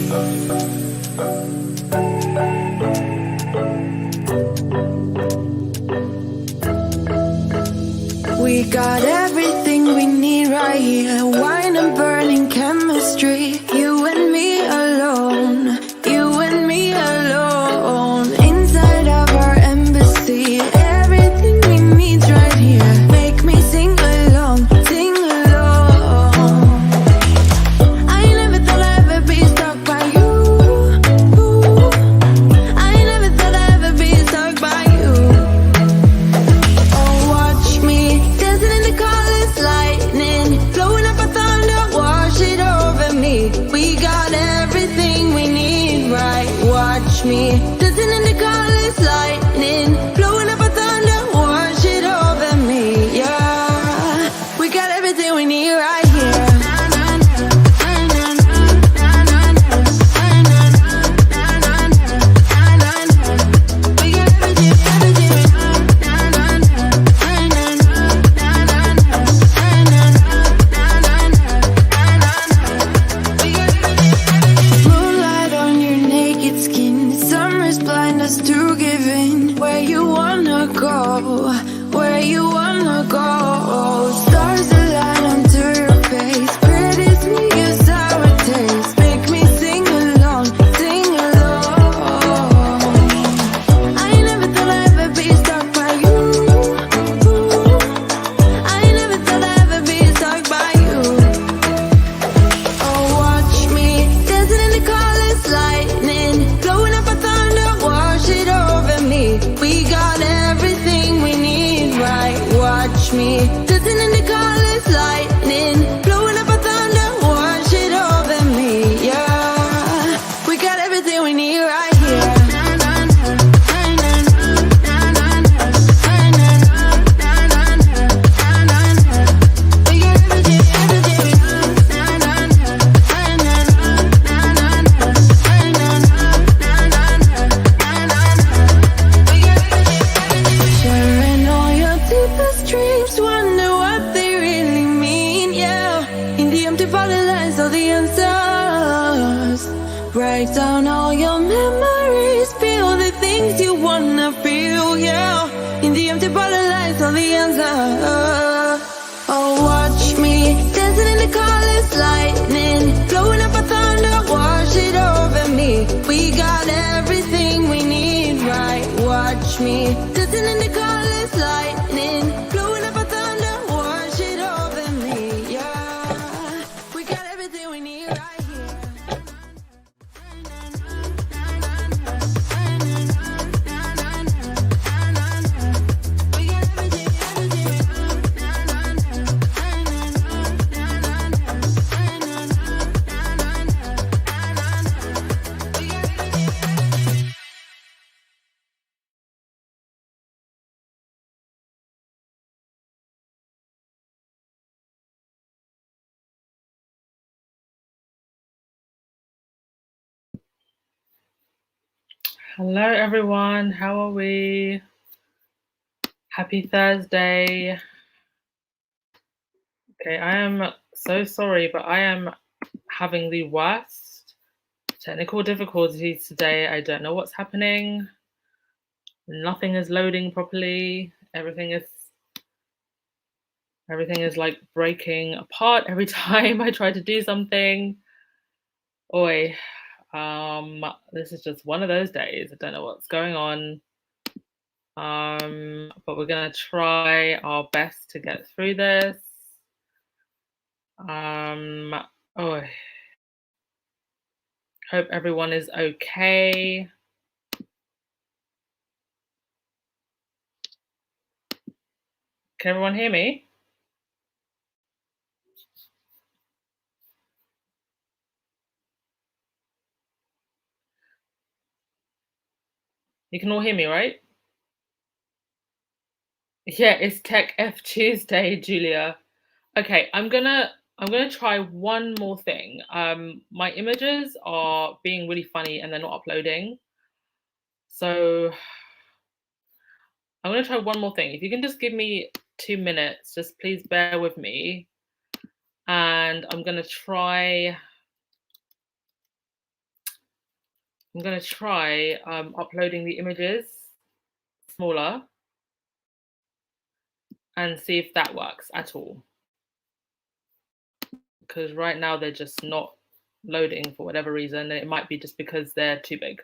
We got everything we need right here. Wine and burning chemistry. You and me alone. You and me alone. Inside of our embassy. Everything we need right here. Make me sing along. Sing along. I never thought I'd ever be stuck by you. I never thought I'd ever be stuck by you. Oh, watch me dancing in the colors, lightning, blowing up a thunder, wash it over me. We got everything we need, right? Watch me dancing in the colors, lightning, blowing up a thunder, wash it over me. Yeah, we got everything we need right here. Moonlight on your naked skin, summer's blind us to giving. Where you wanna go, where you wanna go. Stars align onto your face, pretty sweet your sour taste. Make me sing along, sing along. I never thought I'd ever be stuck by you. I never thought I'd ever be stuck by you. Oh, watch me dancing in the colors, lightning, blowing up a thunder, wash it over me. We got everything we need, right? Watch me dancing in the colors, lightning, blowing up a thunder, wash it over me. Yeah, we got everything we need right here. Sharing all your deepest dreams, wonder what they really mean, yeah. In the empty valley lies all the answers. Write down all your memories, feel the things you wanna feel, yeah. In the empty valley lies all the answers. Oh, watch me dancing in the colors, lightning, blowing up a thunder, wash it over me. We got everything we need, right? Watch me dancing in the colors, lightning, blowing up a thunder, wash it over me. Yeah, we got everything we need right here. We got everything, Hello everyone, how are we? Happy Thursday. Okay, I am so sorry, but I am having the worst technical difficulties today. I don't know what's happening. Nothing is loading properly. Everything is like breaking apart every time I try to do something. Oi. This is just one of those days. I don't know what's going on. But we're gonna try our best to get through this. Hope everyone is okay. Can everyone hear me? You can all hear me, right? Yeah, it's Tech F Tuesday, Julia. Okay, I'm gonna try one more thing. My images are being really funny and they're not uploading. So I'm gonna try one more thing. If you can just give me 2 minutes, just please bear with me. And I'm gonna try I'm going to try uploading the images smaller and see if that works at all. Because right now they're just not loading for whatever reason, and it might be just because they're too big.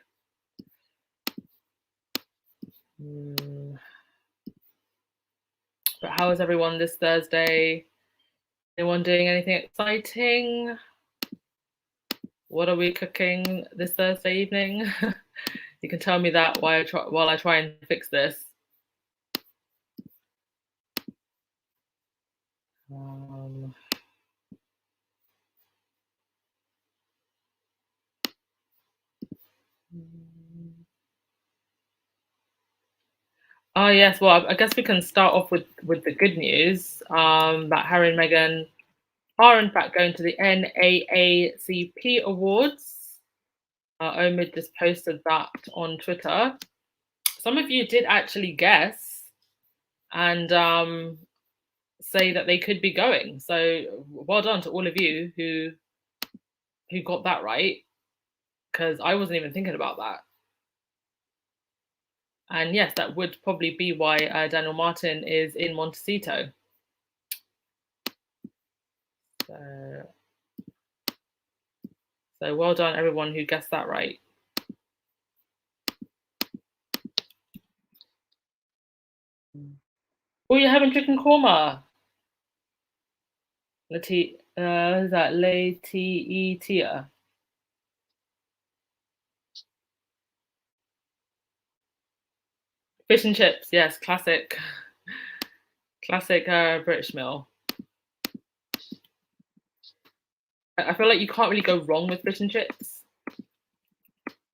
But how is everyone this Thursday? Anyone doing anything exciting? What are we cooking this Thursday evening? You can tell me that while I try and fix this. Oh yes, well I guess we can start off with the good news that Harry and Meghan are in fact going to the NAACP Awards. Omid just posted that on Twitter. Some of you did actually guess and say that they could be going. So well done to all of you who got that right, because I wasn't even thinking about that. And yes, that would probably be why Daniel Martin is in Montecito. So well done everyone who guessed that right. Oh, you're having chicken korma. Is that Letitia? Fish and chips, yes, classic British meal. I feel like you can't really go wrong with fish and chips.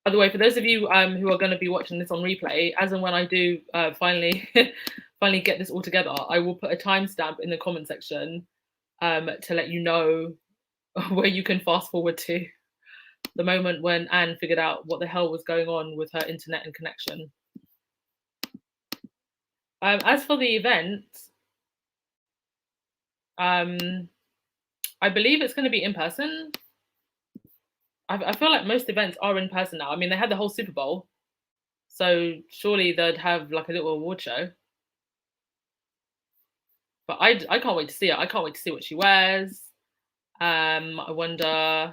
By the way, for those of you who are going to be watching this on replay, as and when I do finally get this all together, I will put a timestamp in the comment section to let you know where you can fast forward to the moment when Anne figured out what the hell was going on with her internet and connection. As for the event, I believe it's going to be in person. I feel like most events are in person now. I mean, they had the whole Super Bowl, so surely they'd have like a little award show. But I can't wait to see it. I can't wait to see what she wears. I wonder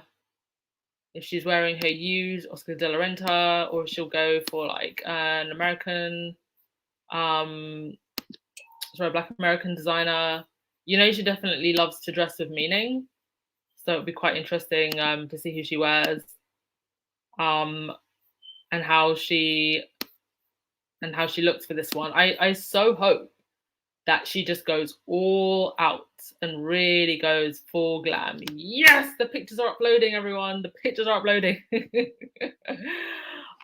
if she's wearing her used Oscar de la Renta, or if she'll go for like an American, Black American designer. You know, she definitely loves to dress with meaning, so it'd be quite interesting to see who she wears, and how she looks for this one. I so hope that she just goes all out and really goes full glam. Yes, the pictures are uploading, everyone. The pictures are uploading.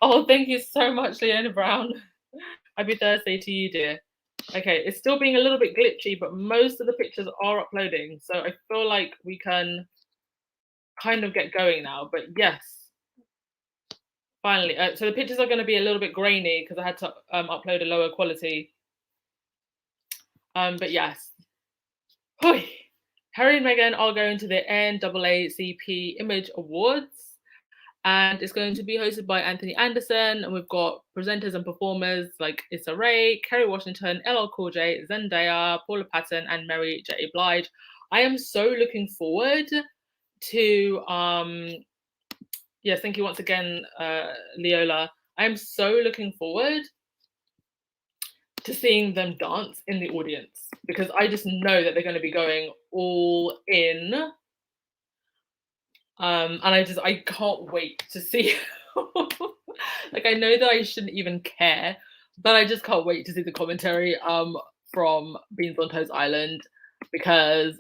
Oh, thank you so much, Leona Brown. Happy Thursday to you, dear. Okay, it's still being a little bit glitchy, but most of the pictures are uploading. So I feel like we can kind of get going now. But yes, finally. So the pictures are going to be a little bit grainy because I had to upload a lower quality. But yes. Hoi. Harry and Meghan are going to the NAACP Image Awards, and it's going to be hosted by Anthony Anderson, and we've got presenters and performers like Issa Rae, Kerry Washington, LL Cool J, Zendaya, Paula Patton, and Mary J. Blige. I am so looking forward to yes, thank you once again, Leola. I am so looking forward to seeing them dance in the audience, because I just know that they're going to be going all in. And I can't wait to see. Like, I know that I shouldn't even care, but I just can't wait to see the commentary from Beans on Toast Island, because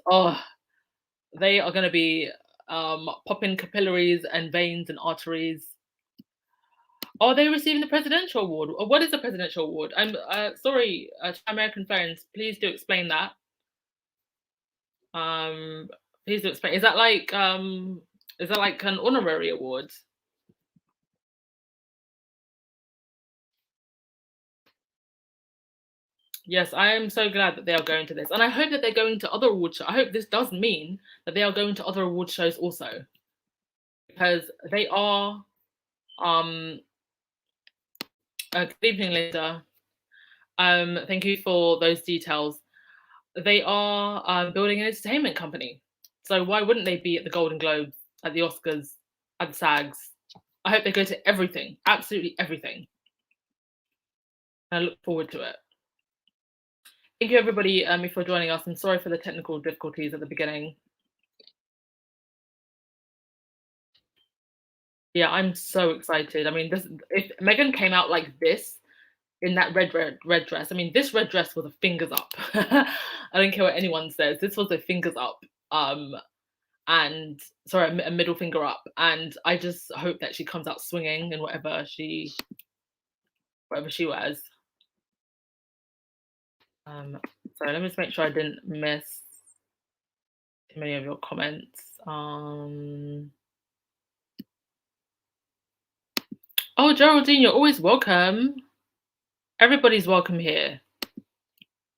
they are going to be popping capillaries and veins and arteries. Are they receiving the presidential award? What is the presidential award? I'm sorry, American friends, please do explain that. Please do explain. Is that like an honorary award? Yes, I am so glad that they are going to this, and I hope that they're going to other award shows. I hope this does mean that they are going to other award shows also, because they are Good evening, Linda. Thank you for those details. They are building an entertainment company. So why wouldn't they be at the Golden Globes, at the Oscars, at the SAGs? I hope they go to everything, absolutely everything. I look forward to it. Thank you, everybody, for joining us. I'm sorry for the technical difficulties at the beginning. Yeah, I'm so excited. I mean, if Meghan came out like this in that red dress. I mean, this red dress was a fingers up. I don't care what anyone says. This was a fingers up. And sorry, a middle finger up. And I just hope that she comes out swinging in whatever she wears. So let me just make sure I didn't miss too many of your comments. Oh, Geraldine, you're always welcome. Everybody's welcome here.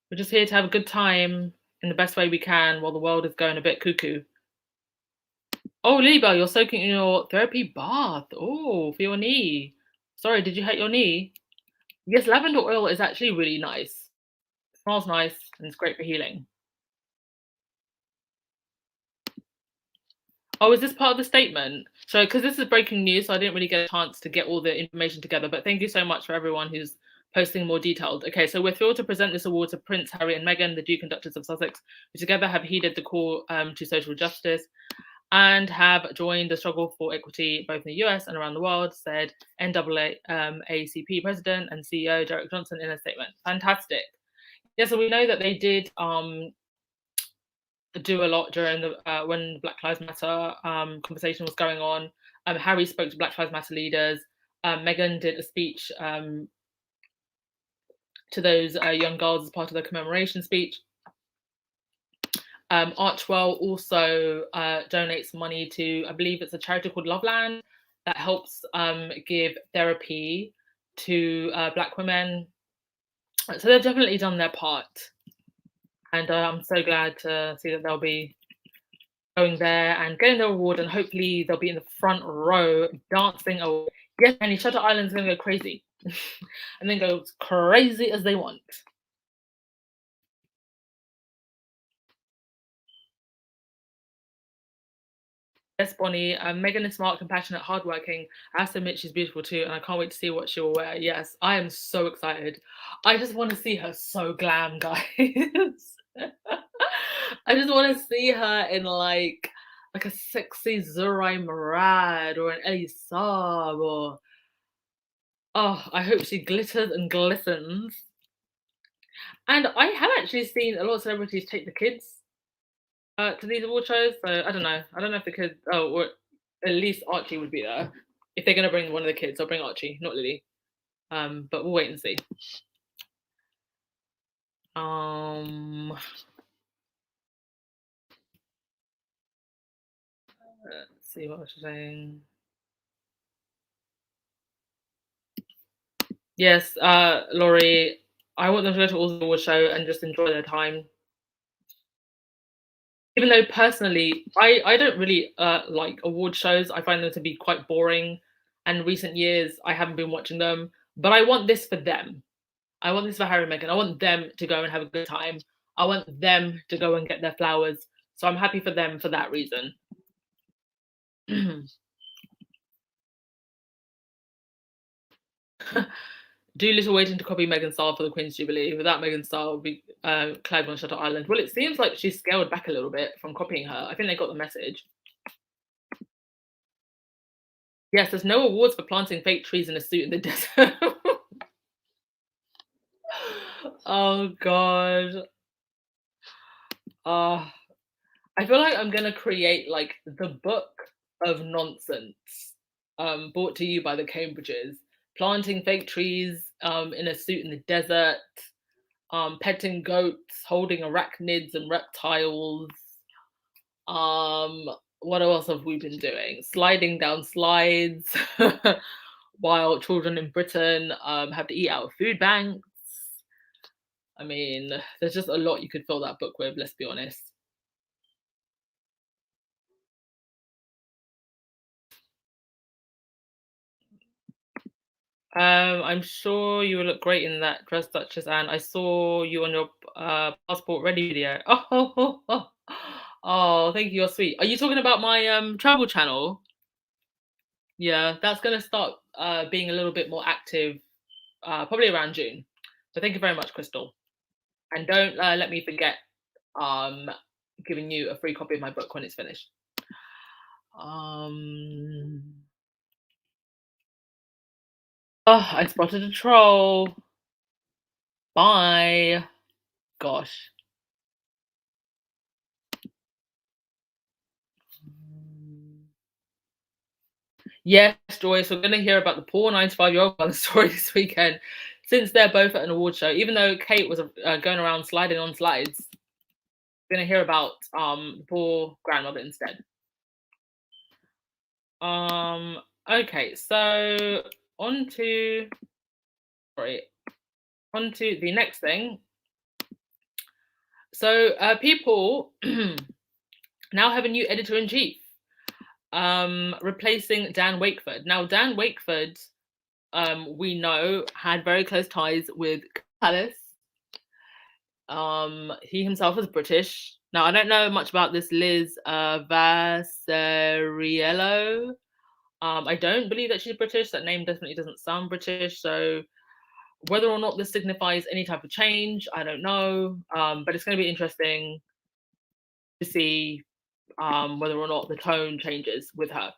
We're just here to have a good time in the best way we can while the world is going a bit cuckoo. Oh, Lilybell, you're soaking in your therapy bath. Oh, for your knee. Sorry, did you hurt your knee? Yes, lavender oil is actually really nice. It smells nice and it's great for healing. Oh, is this part of the statement? So, because this is breaking news, so I didn't really get a chance to get all the information together. But thank you so much for everyone who's posting more detailed. Okay, so we're thrilled to present this award to Prince Harry and Meghan, the Duke and Duchess of Sussex, who together have heeded the call to social justice and have joined the struggle for equity both in the US and around the world, said NAACP President and CEO Derek Johnson in a statement. Fantastic. Yeah, so we know that they did do a lot during the when the Black Lives Matter conversation was going on. Harry spoke to Black Lives Matter leaders. Meghan did a speech to those young girls as part of the commemoration speech. Archwell also donates money to, I believe it's a charity called Loveland that helps give therapy to Black women. So they've definitely done their part. And I'm so glad to see that they'll be going there and getting their award, and hopefully they'll be in the front row dancing. Oh, yes, and Shutter Island's going to go crazy and then go as crazy as they want. Yes, Bonnie. Meghan is smart, compassionate, hardworking. I have to admit she's beautiful too, and I can't wait to see what she'll wear. Yes, I am so excited. I just want to see her so glam, guys. I just want to see her in like a sexy Zurai Murad or an Ellie Saab or I hope she glitters and glistens. And I have actually seen a lot of celebrities take the kids to these award shows. So I don't know. I don't know if the kids. Oh, or at least Archie would be there. If they're gonna bring one of the kids, they'll bring Archie, not Lily. But we'll wait and see. Let's see what I was saying. Yes, Laurie. I want them to go to all the award show and just enjoy their time. Even though personally, I don't really like award shows. I find them to be quite boring. And recent years, I haven't been watching them. But I want this for them. I want this for Harry and Meghan. I want them to go and have a good time. I want them to go and get their flowers. So I'm happy for them for that reason. Do little waiting to copy Meghan's style for the Queen's Jubilee. Without Meghan's style, would be Clive on Shutter Island. Well, it seems like she's scaled back a little bit from copying her. I think they got the message. Yes, there's no awards for planting fake trees in a suit in the desert. Oh God. I feel like I'm gonna create like the book of nonsense, brought to you by the Cambridges. Planting fake trees in a suit in the desert, petting goats, holding arachnids and reptiles. What else have we been doing? Sliding down slides while children in Britain have to eat out of food banks. I mean, there's just a lot you could fill that book with, let's be honest. I'm sure you will look great in that dress, Duchess Anne. I saw you on your passport ready video. Oh, thank you. You're sweet. Are you talking about my travel channel? Yeah, that's gonna start being a little bit more active probably around June. So thank you very much, Crystal. And don't let me forget um giving you a free copy of my book when it's finished. Um Oh, I spotted a troll. Bye. Gosh. Yes, Joyce, we're going to hear about the poor 95-year-old mother's story this weekend, since they're both at an award show. Even though Kate was going around sliding on slides, we're going to hear about the poor grandmother instead. Okay, so on to the next thing. So people now have a new editor-in-chief, replacing Dan Wakeford. Now, Dan Wakeford, we know, had very close ties with Palace. He himself is British. Now, I don't know much about this Liz Vassariello. I don't believe that she's British. That name definitely doesn't sound British. So whether or not this signifies any type of change, I don't know. But it's going to be interesting to see whether or not the tone changes with her,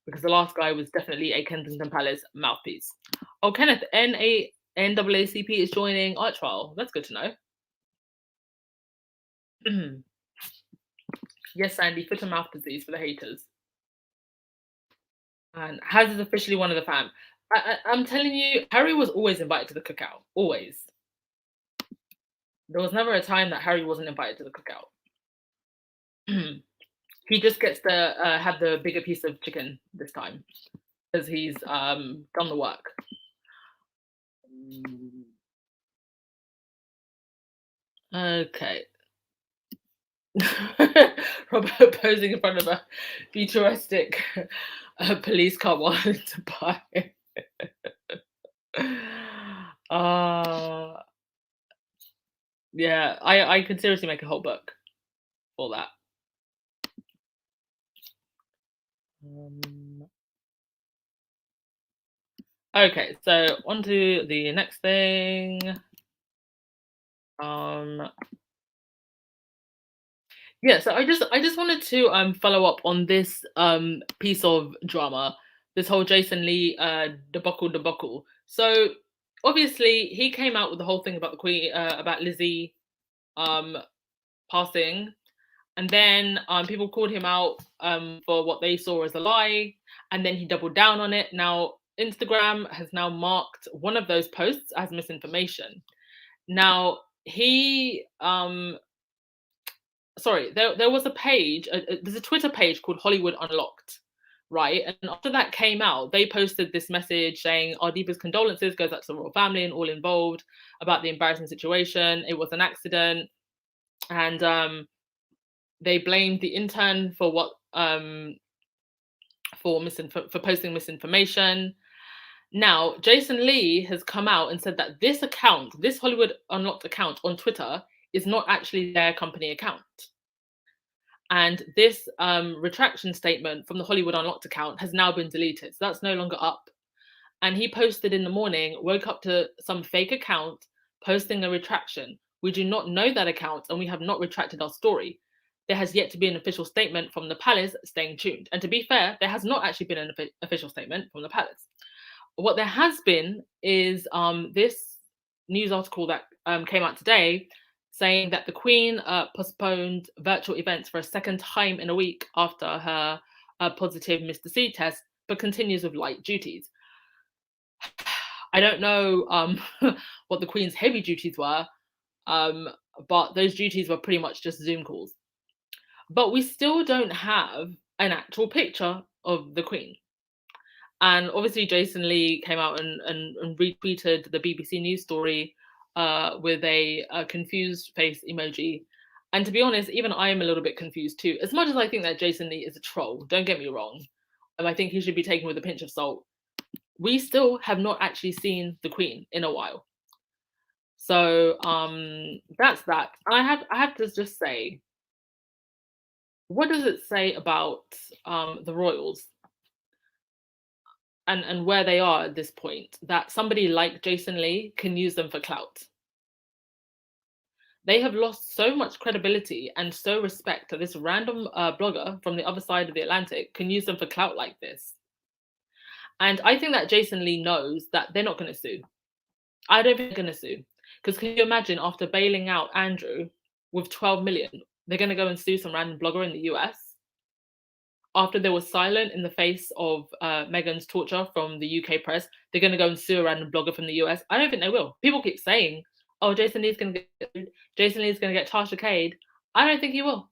because the last guy was definitely a Kensington Palace mouthpiece. Oh, Kenneth, NAACP is joining Art Trial. That's good to know. Yes, Sandy, foot and mouth disease for the haters. And Haz is officially one of the fam. I'm telling you, Harry was always invited to the cookout. Always. There was never a time that Harry wasn't invited to the cookout. He just gets to have the bigger piece of chicken this time because he's done the work. Okay. Robert posing in front of a futuristic police car wanting to buy. Yeah, I could seriously make a whole book for that. Okay, so on to the next thing. Yeah, so I just wanted to follow up on this piece of drama, this whole Jason Lee debacle. So obviously he came out with the whole thing about the Queen, about Lizzie passing, and then people called him out for what they saw as a lie, and then he doubled down on it. Now Instagram has now marked one of those posts as misinformation. Now he there was a page, there's a Twitter page called Hollywood Unlocked, right? And after that came out, they posted this message saying, our deepest condolences goes out to the royal family and all involved about the embarrassing situation. It was an accident. And they blamed the intern for for posting misinformation. Now, Jason Lee has come out and said that this account, this Hollywood Unlocked account on Twitter, is not actually their company account. And this retraction statement from the Hollywood Unlocked account has now been deleted. So that's no longer up. And he posted in the morning, woke up to some fake account posting a retraction. We do not know that account and we have not retracted our story. There has yet to be an official statement from the palace, staying tuned. And to be fair, there has not actually been an official statement from the palace. What there has been is this news article that came out today saying that the Queen postponed virtual events for a second time in a week after her positive Mr. C test, but continues with light duties. I don't know what the Queen's heavy duties were, but those duties were pretty much just Zoom calls. But we still don't have an actual picture of the Queen. And obviously, Jason Lee came out and retweeted the BBC News story with a confused face emoji. And to be honest, even I am a little bit confused too. As much as I think that Jason Lee is a troll, don't get me wrong. I think he should be taken with a pinch of salt. we still have not actually seen the Queen in a while. So that's that. I have to just say, what does it say about the royals and where they are at this point that somebody like Jason Lee can use them for clout? They have lost so much credibility and so respect that this random blogger from the other side of the Atlantic can use them for clout like this. And I think that Jason Lee knows that they're not going to sue. I don't think they're going to sue. Because can you imagine after bailing out Andrew with 12 million, they're going to go and sue some random blogger in the US? After they were silent in the face of Meghan's torture from the UK press, they're going to go and sue a random blogger from the US? I don't think they will. People keep saying, oh, Jason Lee's going to get sued. Jason Lee's going to get charged Cade. I don't think he will.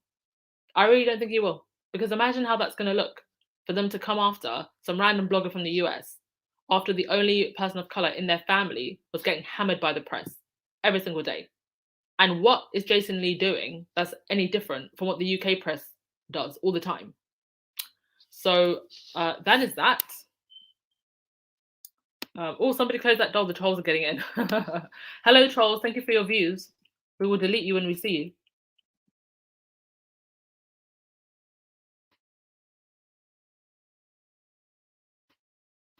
I really don't think he will. Because imagine how that's going to look for them to come after some random blogger from the US after the only person of color in their family was getting hammered by the press every single day. And what is Jason Lee doing that's any different from what the UK press does all the time? So that is that. Oh, somebody close that door. The trolls are getting in. Hello, trolls. Thank you for your views. We will delete you when we see you.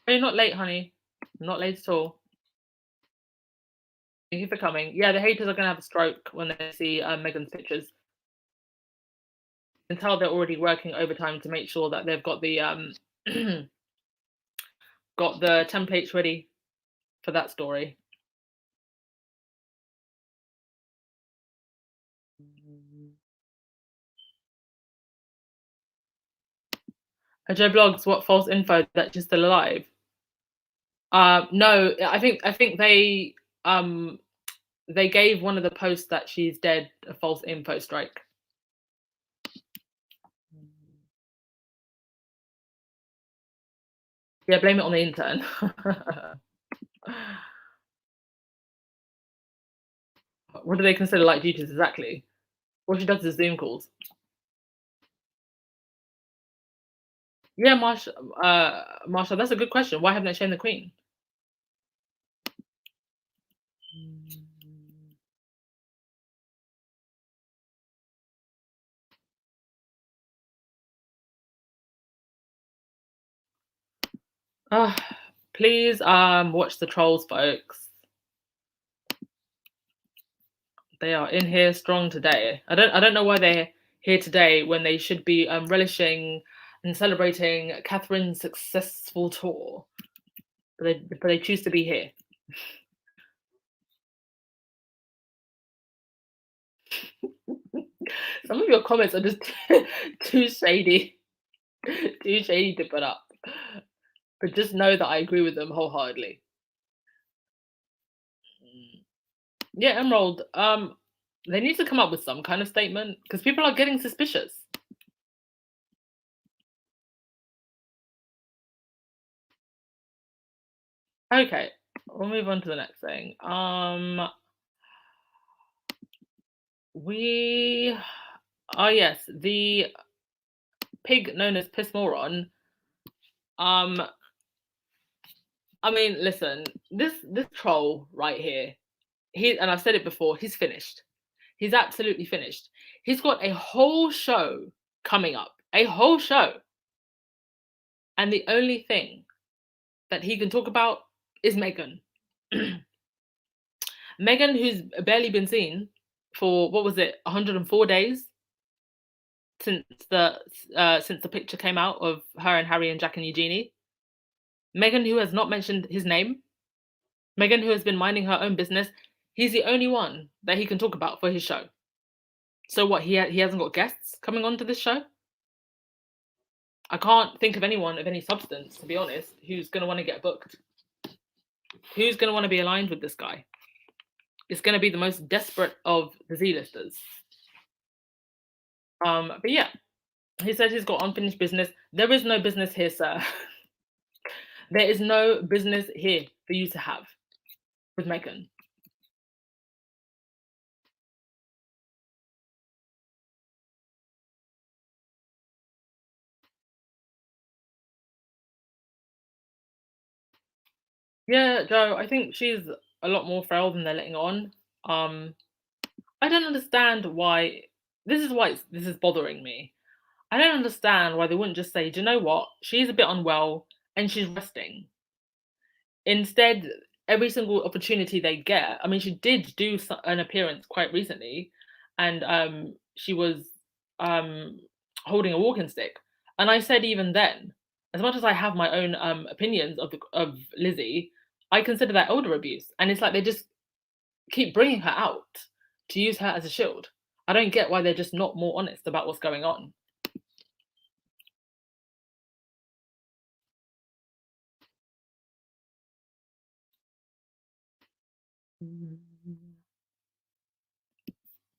Oh, you're not late, honey. I'm not late at all. Thank you for coming. Yeah, the haters are going to have a stroke when they see Meghan's pictures. You can tell they're already working overtime to make sure that they've got the got the templates ready for that story. Joe blogs, what false info that she's still alive? No, I think they gave one of the posts that she's dead a false info strike. Yeah, blame it on the intern. What do they consider light duties exactly? What she does is Zoom calls. Yeah, Marsha, that's a good question. Why haven't they shown the Queen? Please watch the trolls, folks. They are in here strong today. I don't know why they're here today when they should be relishing and celebrating Catherine's successful tour. But they choose to be here. Some of your comments are just too shady. Too shady to put up. But just know that I agree with them wholeheartedly. Yeah, Emerald. They need to come up with some kind of statement because people are getting suspicious. Okay, we'll move on to the next thing. Yes, the pig known as Piss Moron. I mean, listen, this troll right here, and I've said it before, he's finished. He's absolutely finished. He's got a whole show coming up, a whole show. And the only thing that he can talk about is Meghan. Meghan, who's barely been seen for, what was it, 104 days since the picture came out of her and Harry and Jack and Eugenie. Meghan, who has not mentioned his name. Meghan, who has been minding her own business. He's the only one that he can talk about for his show. So what, he hasn't got guests coming on to this show? I can't think of anyone of any substance, to be honest, who's going to want to get booked. Who's going to want to be aligned with this guy? It's going to be the most desperate of the Z-listers. But yeah, he says he's got unfinished business. There is no business here, sir. There is no business here for you to have with Meghan. Yeah, Joe, I think she's a lot more frail than they're letting on. I don't understand why this is bothering me. I don't understand why they wouldn't just say, "Do you know what? She's a bit unwell and she's resting." Instead, every single opportunity they get, I mean, she did do an appearance quite recently, and she was um, holding a walking stick. And I said even then, as much as I have my own opinions of Lizzie, I consider that elder abuse. And it's like they just keep bringing her out to use her as a shield. I don't get why they're just not more honest about what's going on.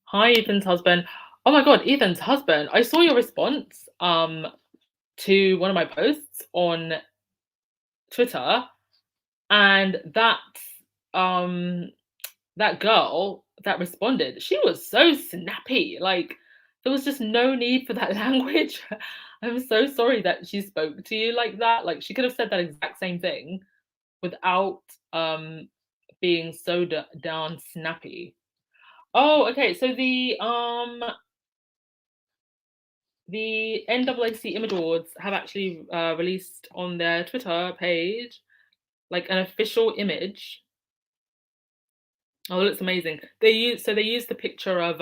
Hi, Ethan's husband. Oh my God, Ethan's husband. I saw your response to one of my posts on Twitter, and um that girl that responded, she was so snappy. Like there was just no need for that language. I'm so sorry that she spoke to you like that. Like she could have said that exact same thing without being so down snappy. Oh, okay. So the NAAC Image Awards have actually released on their Twitter page like an official image. Oh, it looks amazing. They used the picture of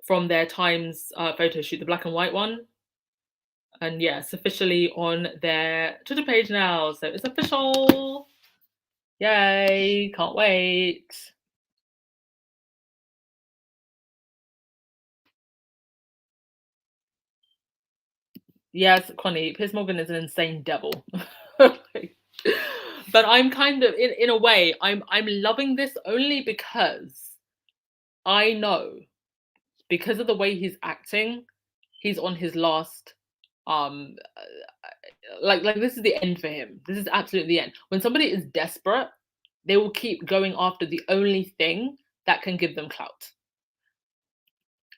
from their Times photo shoot, the black and white one, and yeah, it's officially on their Twitter page now. So it's official. Yay! Can't wait. Yes, Connie, Piers Morgan is an insane devil. But I'm kind of in a way, I'm loving this only because I know because of the way he's acting, he's on his last like this is the end for him. This is absolutely the end. When somebody is desperate, they will keep going after the only thing that can give them clout.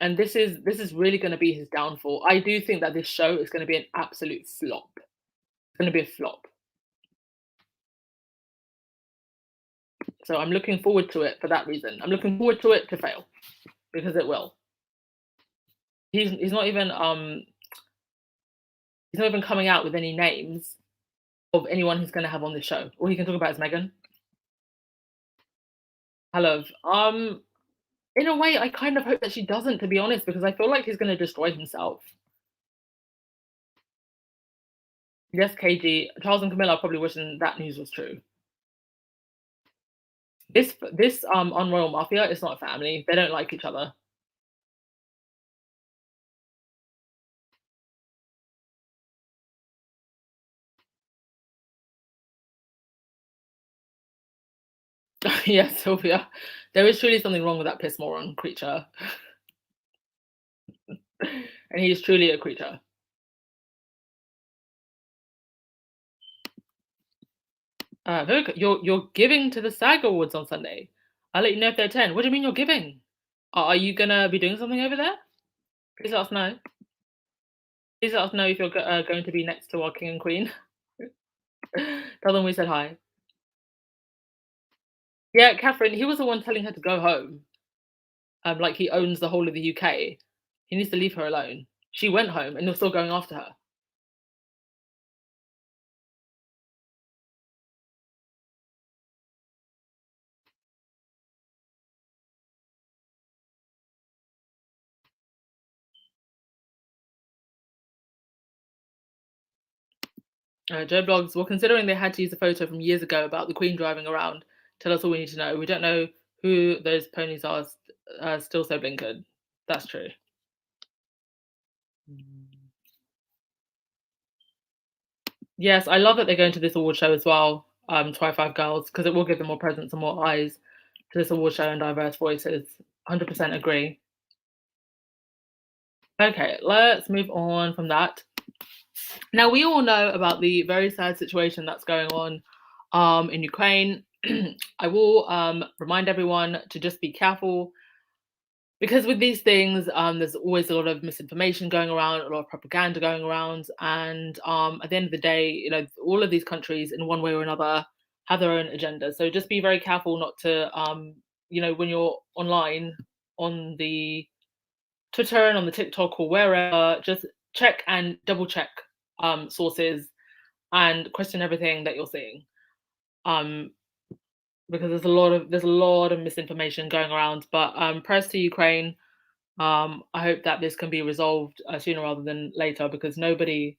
And this is really going to be his downfall. I do think that this show is going to be an absolute flop. It's going to be a flop. So I'm looking forward to it for that reason. I'm looking forward to it to fail because it will. He's not even coming out with any names of anyone who's going to have on this show. All he can talk about is Meghan. I love. In a way, I kind of hope that she doesn't, to be honest, because I feel like he's going to destroy himself. Yes, KG, Charles and Camilla are probably wishing that news was true. This on Royal Mafia is not a family. They don't like each other. Yes, Sylvia. There is truly something wrong with that piss moron creature. And he is truly a creature. Look, you're giving to the SAG Awards on Sunday. I'll let you know if they're 10. What do you mean you're giving? Are you gonna be doing something over there? Please let us know. Please let us know if you're going to be next to our king and queen. Tell them we said hi. Yeah, Catherine, he was the one telling her to go home. Like he owns the whole of the UK. He needs to leave her alone. She went home and you're still going after her. Joe blogs, well, considering they had to use a photo from years ago about the Queen driving around, tell us all we need to know. We don't know who those ponies are, still so blinkered. That's true. Yes, I love that they're going to this award show as well, Try Five Girls, because it will give them more presence and more eyes to this award show and diverse voices. 100% agree. Okay, let's move on from that. Now, we all know about the very sad situation that's going on in Ukraine. I will remind everyone to just be careful. because with these things, there's always a lot of misinformation going around, a lot of propaganda going around, and at the end of the day, all of these countries, in one way or another, have their own agenda. So just be very careful not to, when you're online on the Twitter and on the TikTok or wherever, just check and double check sources and question everything that you're seeing. Because there's a lot of misinformation going around. But prayers to Ukraine. I hope that this can be resolved sooner rather than later, because nobody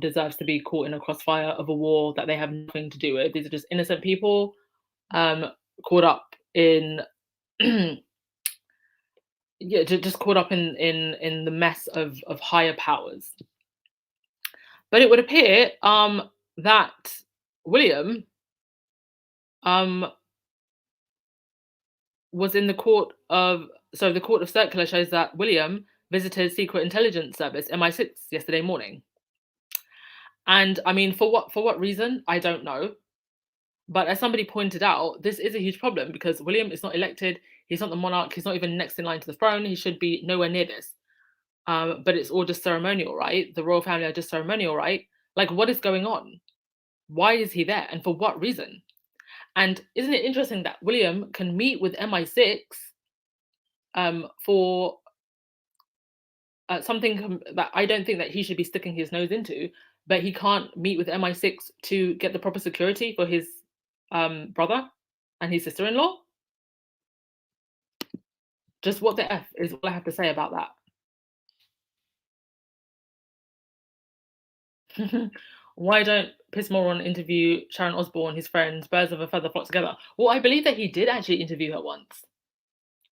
deserves to be caught in a crossfire of a war that they have nothing to do with. These are just innocent people caught up in just caught up in the mess of higher powers. But it would appear that William was in the court of the court of Circular shows that William visited Secret Intelligence Service MI6 yesterday morning. And I mean, for what reason? I don't know. But as somebody pointed out, this is a huge problem because William is not elected. He's not the monarch. He's not even next in line to the throne. He should be nowhere near this. But it's all just ceremonial, right? The royal family are just ceremonial, right? Like, what is going on? Why is he there? And for what reason? And isn't it interesting that William can meet with MI6 for something that I don't think that he should be sticking his nose into, but he can't meet with MI6 to get the proper security for his brother and his sister-in-law? Just what the F is all I have to say about that. Why don't Piers Morgan interview Sharon Osbourne, his friend, birds of a feather flock together? Well, I believe that he did actually interview her once.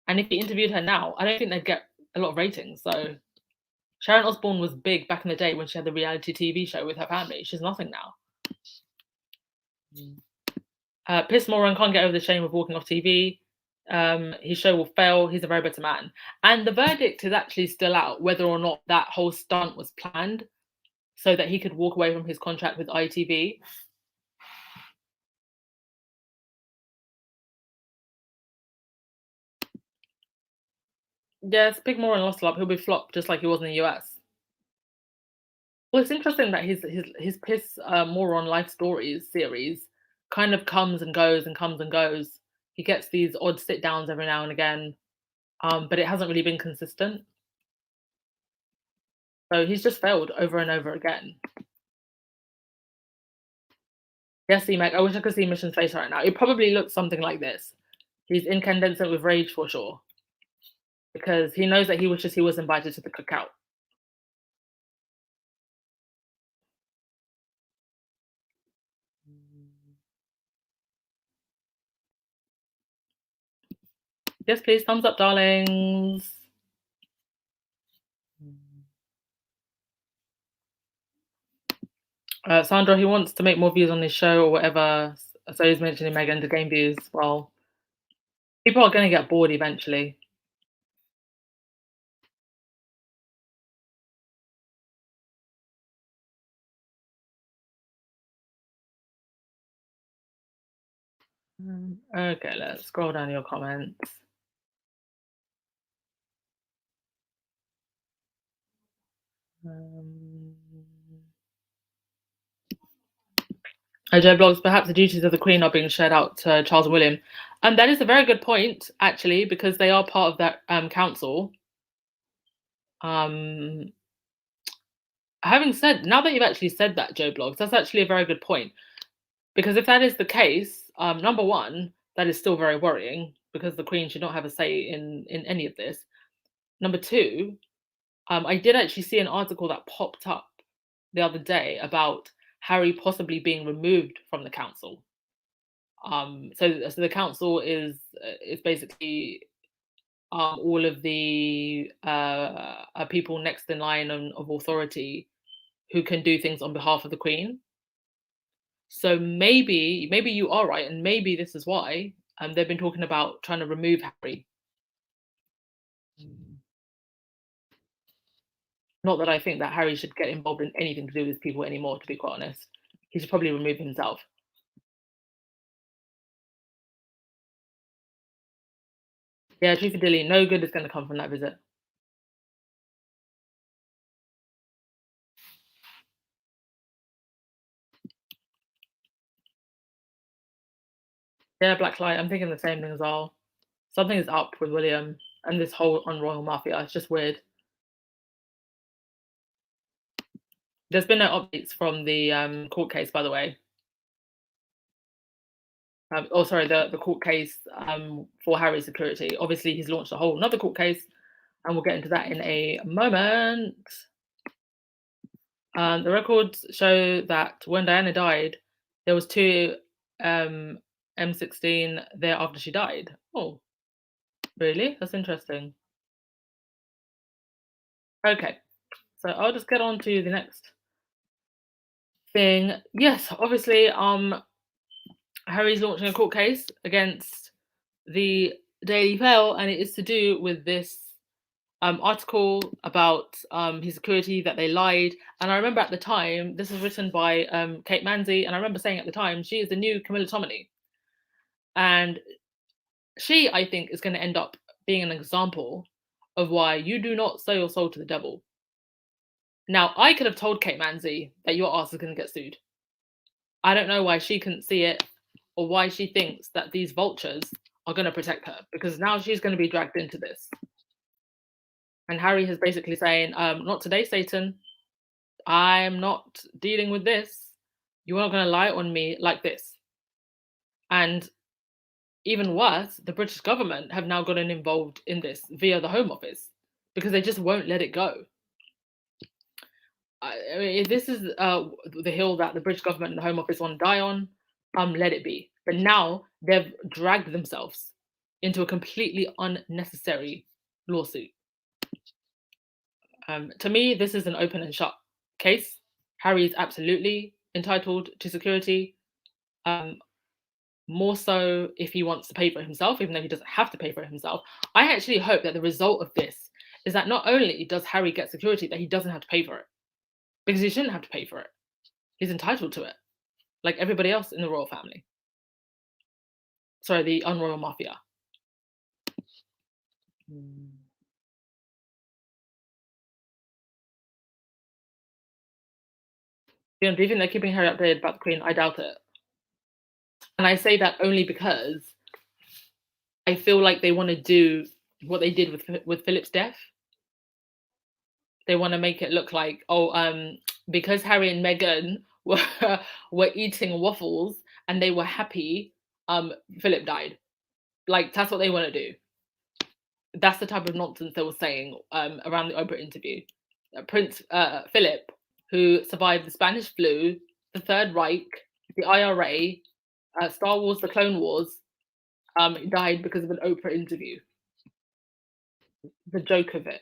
And if he interviewed her now, I don't think they'd get a lot of ratings. So Sharon Osbourne was big back in the day when she had the reality TV show with her family. She's nothing now. Piers Morgan can't get over the shame of walking off TV. His show will fail. He's a very bitter man. And the verdict is actually still out, whether or not that whole stunt was planned so that he could walk away from his contract with ITV. Yes, Piers Morgan lost a lot. He'll be flopped just like he was in the US. Well, it's interesting that his Piers Morgan Life Stories series kind of comes and goes and comes and goes. He gets these odd sit downs every now and again, but it hasn't really been consistent. So he's just failed over and over again. Yes, C-Mac, I wish I could see Mission's face right now. It probably looks something like this. He's incandescent with rage for sure. Because he knows that he wishes he was invited to the cookout. Yes, please, thumbs up, darlings. Sandra, he wants to make more views on his show or whatever. So he's mentioning Meghan, the game views. Well, people are going to get bored eventually. Okay, let's scroll down your comments. Joe blogs, perhaps the duties of the Queen are being shared out to Charles and William. And that is a very good point, actually, because they are part of that council. Having said, now that you've actually said that, Joe blogs, that's actually a very good point. Because if that is the case, number one, that is still very worrying because the Queen should not have a say in any of this. Number two, I did actually see an article that popped up the other day about Harry possibly being removed from the council. So the council is basically all of the people next in line of authority who can do things on behalf of the Queen. So maybe you are right, and maybe this is why they've been talking about trying to remove Harry. Not that I think that Harry should get involved in anything to do with people anymore, to be quite honest. He should probably remove himself. Yeah, truth dilly, no good is going to come from that visit. Yeah, black light. I'm thinking the same thing as well. Something is up with William and this whole on royal mafia. It's just weird. There's been no updates from the court case, by the way. Sorry, the court case for Harry's security. Obviously, he's launched a whole another court case, and we'll get into that in a moment. The records show that when Diana died, there was two M16 there after she died. Oh, really? That's interesting. Okay, so I'll just get on to the next thing. Yes, obviously, Harry's launching a court case against the Daily Mail, and it is to do with this article about his security, that they lied. And I remember at the time, this was written by Kate Manzi, and I remember saying at the time, she is the new Camilla Tominey. And she, I think, is going to end up being an example of why you do not sell your soul to the devil. Now, I could have told Kate Manzi that your ass is going to get sued. I don't know why she couldn't see it, or why she thinks that these vultures are going to protect her, because now she's going to be dragged into this. And Harry is basically saying, not today, Satan. I'm not dealing with this. You are not going to lie on me like this. And even worse, the British government have now gotten involved in this via the Home Office, because they just won't let it go. I mean, if this is the hill that the British government and the Home Office want to die on, let it be. But now they've dragged themselves into a completely unnecessary lawsuit. To me, this is an open and shut case. Harry is absolutely entitled to security. More so if he wants to pay for it himself, even though he doesn't have to pay for it himself. I actually hope that the result of this is that not only does Harry get security, that he doesn't have to pay for it. Because he shouldn't have to pay for it. He's entitled to it, like everybody else in the royal family. Sorry, the unroyal mafia. Do you think they're keeping Harry updated about the Queen? I doubt it. And I say that only because I feel like they want to do what they did with Philip's death. They want to make it look like, because Harry and Meghan were eating waffles and they were happy, Philip died. Like, that's what they want to do. That's the type of nonsense they were saying around the Oprah interview. Prince Philip, who survived the Spanish flu, the Third Reich, the IRA, Star Wars, the Clone Wars, died because of an Oprah interview. The joke of it.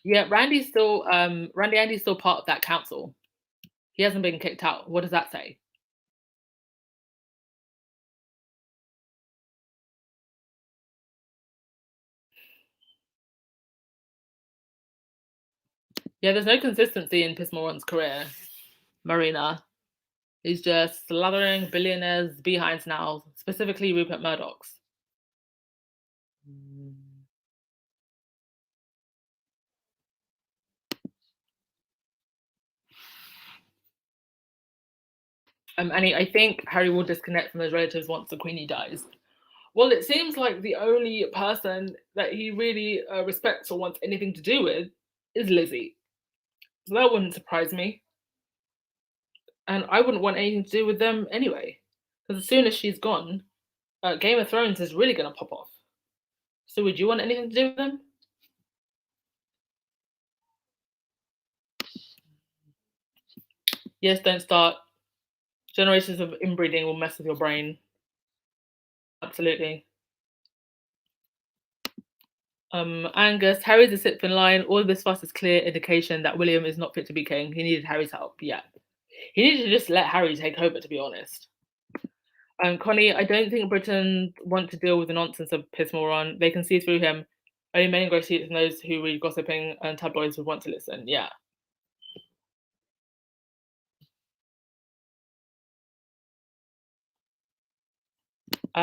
Yeah, Randy's still Andy's still part of that council. He hasn't been kicked out. What does that say? Yeah, there's no consistency in Piers Morgan's career. Marina. He's just slathering billionaires' behinds now, specifically Rupert Murdoch's. And I think Harry will disconnect from those relatives once the Queenie dies. Well, it seems like the only person that he really respects or wants anything to do with is Lizzie. So that wouldn't surprise me. And I wouldn't want anything to do with them anyway. Because as soon as she's gone, Game of Thrones is really going to pop off. So would you want anything to do with them? Yes, don't start. Generations of inbreeding will mess with your brain. Absolutely. Angus, Harry's a sixth in line. All of this fuss is clear indication that William is not fit to be king. He needed Harry's help. Yeah. He needed to just let Harry take over, to be honest. Connie, I don't think Britain want to deal with the nonsense of Piers Morgan. They can see through him. Only men in grey suits and those who read gossiping and tabloids would want to listen. Yeah.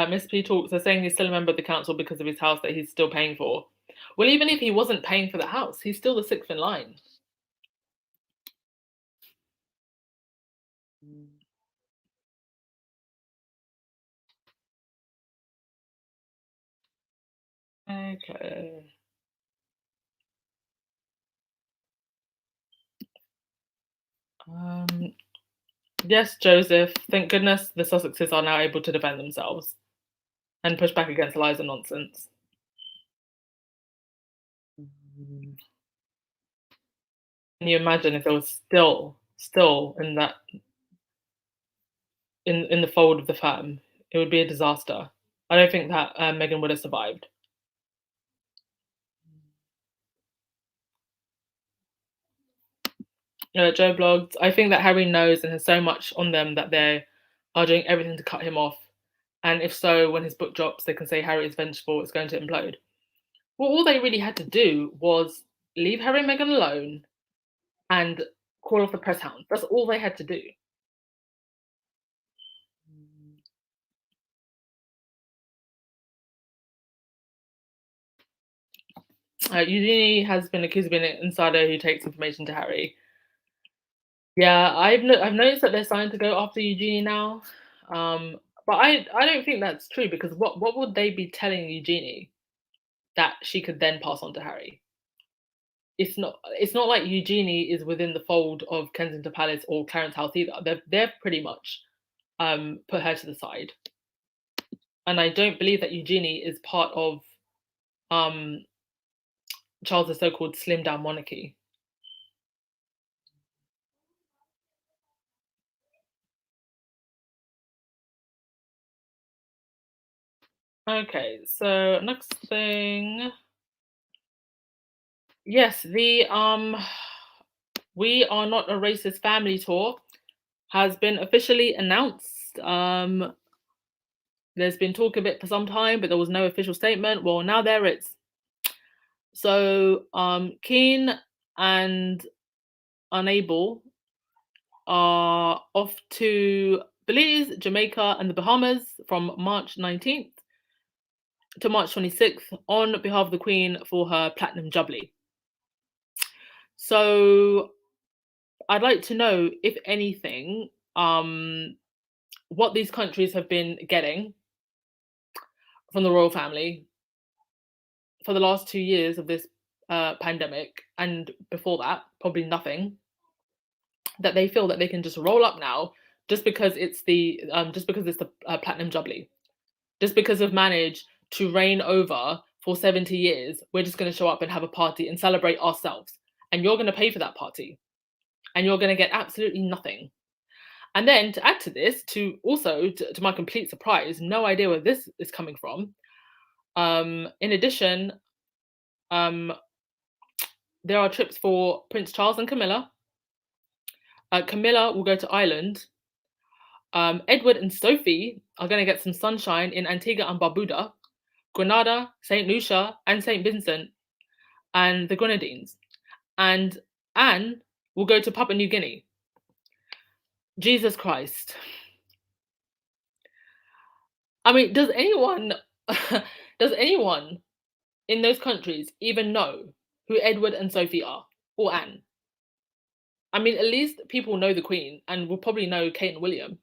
Miss P talks are saying he's still a member of the council because of his house that he's still paying for. Well, even if he wasn't paying for the house, he's still the sixth in line. Okay. Yes, Joseph. Thank goodness the Sussexes are now able to defend themselves and push back against lies and nonsense. Can you imagine if there was still in that in the fold of the firm? It would be a disaster. I don't think that Meghan would have survived. Joe blogs. I think that Harry knows and has so much on them that they are doing everything to cut him off. And if so, when his book drops, they can say Harry is vengeful, it's going to implode. Well, all they really had to do was leave Harry and Meghan alone and call off the press hounds. That's all they had to do. Eugenie has been accused of being an insider who takes information to Harry. Yeah, I've noticed that they're starting to go after Eugenie now, but I don't think that's true because what would they be telling Eugenie that she could then pass on to Harry? It's not like Eugenie is within the fold of Kensington Palace or Clarence House either. They've pretty much put her to the side, and I don't believe that Eugenie is part of um, Charles' so-called slim down monarchy. Okay, so next thing. Yes, the We Are Not a Racist Family tour has been officially announced. There's been talk of it for some time, but there was no official statement. Well, now there is. So, Keen and Unable are off to Belize, Jamaica, and the Bahamas from March 19th to March 26th on behalf of the Queen for her Platinum Jubilee. So, I'd like to know, if anything, what these countries have been getting from the royal family for the last 2 years of this pandemic, and before that, probably nothing. That they feel that they can just roll up now, just because it's the Platinum Jubilee, just because we've managed to reign over for 70 years. We're just going to show up and have a party and celebrate ourselves, and you're going to pay for that party, and you're going to get absolutely nothing. And then to add to this, to my complete surprise, no idea where this is coming from. In addition, there are trips for Prince Charles and Camilla. Camilla will go to Ireland. Edward and Sophie are going to get some sunshine in Antigua and Barbuda, Grenada, St. Lucia, and St. Vincent, and the Grenadines. And Anne will go to Papua New Guinea. Jesus Christ. I mean, does anyone in those countries even know who Edward and Sophie are, or Anne? I mean, at least people know the Queen and will probably know Kate and William.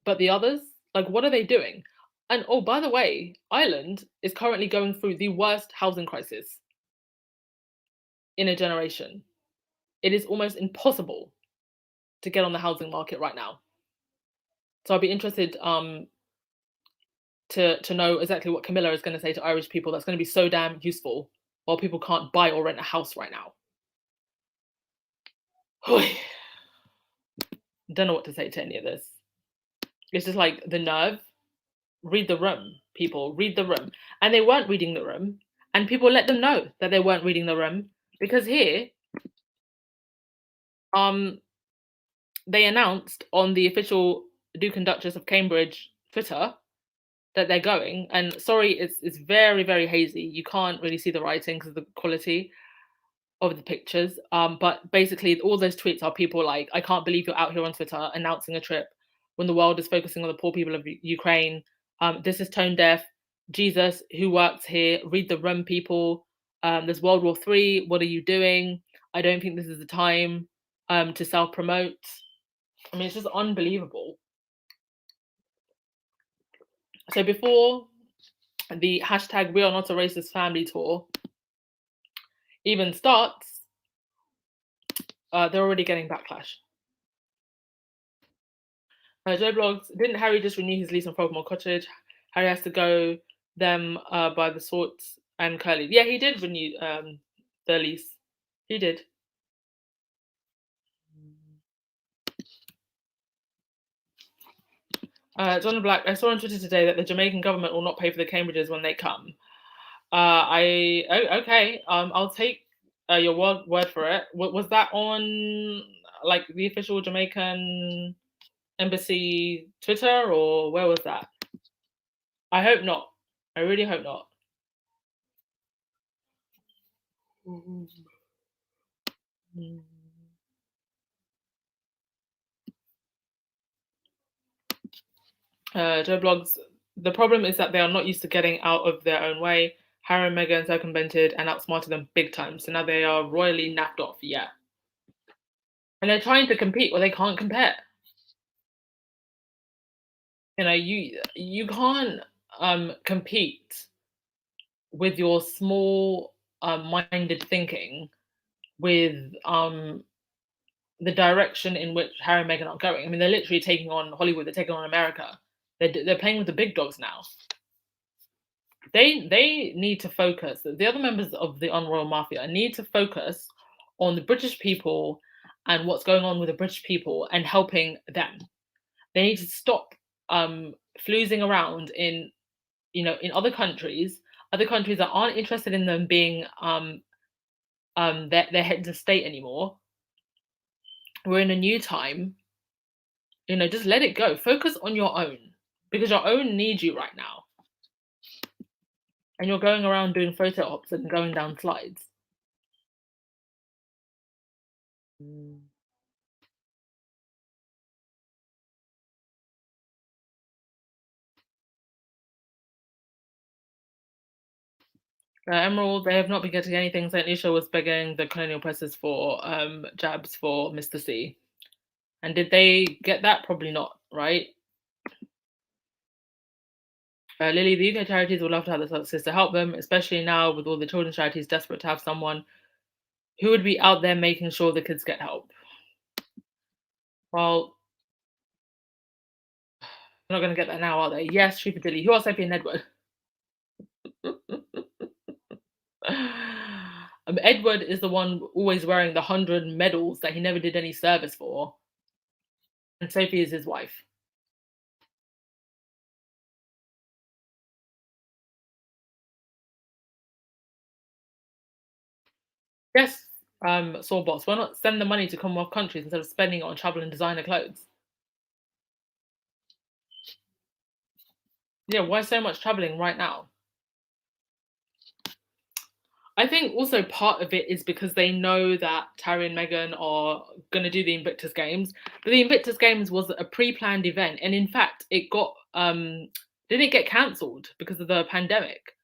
But the others, like, what are they doing? And oh, by the way, Ireland is currently going through the worst housing crisis in a generation. It is almost impossible to get on the housing market right now. So I'd be interested to know exactly what Camilla is going to say to Irish people that's going to be so damn useful while people can't buy or rent a house right now. Don't know what to say to any of this. It's just like the nerve. Read the room, people, read the room. And they weren't reading the room, and people let them know that they weren't reading the room, because here they announced on the official Duke and Duchess of Cambridge Twitter that they're going. And sorry, it's very, very hazy. You can't really see the writing because of the quality of the pictures. But basically, all those tweets are people like, I can't believe you're out here on Twitter announcing a trip when the world is focusing on the poor people of Ukraine, This is tone deaf. Jesus, who works here? Read the room, people. There's World War III. What are you doing? I don't think this is the time to self promote. I mean, it's just unbelievable. So before the hashtag We Are Not a Racist Family tour even starts, they're already getting backlash. Joe blogs, didn't Harry just renew his lease on Frogmore Cottage? Harry has to go them by the sorts and curly. Yeah, he did renew the lease. He did. John Black, I saw on Twitter today that the Jamaican government will not pay for the Cambridges when they come. Okay. I'll take your word for it. Was that on like the official Jamaican embassy Twitter, or where was that? I hope not. I really hope not. Joe blogs, the problem is that they are not used to getting out of their own way. Harry and Meghan circumvented and outsmarted them big time, so now they are royally napped off. Yeah, and they're trying to compete where they can't compare. You know, you can't compete with your small minded thinking with the direction in which Harry and Meghan are going. I mean, they're literally taking on Hollywood. They're taking on America. They're playing with the big dogs now. They need to focus. The other members of the Unroyal Mafia need to focus on the British people and what's going on with the British people and helping them. They need to stop floozing around in other countries that aren't interested in them being their heads of state anymore. We're in a new time. Just let it go. Focus on your own, because your own needs you right now. And you're going around doing photo ops and going down slides. Emerald, they have not been getting anything. St. Lucia was begging the colonial presses for jabs for Mr. C. And did they get that? Probably not, right? Lily, the UK charities would love to have the services to help them, especially now with all the children's charities desperate to have someone who would be out there making sure the kids get help. Well, they're not going to get that now, are they? Yes, stupid Dilly. Who else? Sophie and Edward. Edward is the one always wearing the 100 medals that he never did any service for. And Sophie is his wife. Yes, Sawboss, why not send the money to Commonwealth countries instead of spending it on travel and designer clothes? Yeah, why so much traveling right now? I think also part of it is because they know that Harry and Meghan are going to do the Invictus Games, but the Invictus Games was a pre-planned event, and in fact, it got didn't get cancelled because of the pandemic.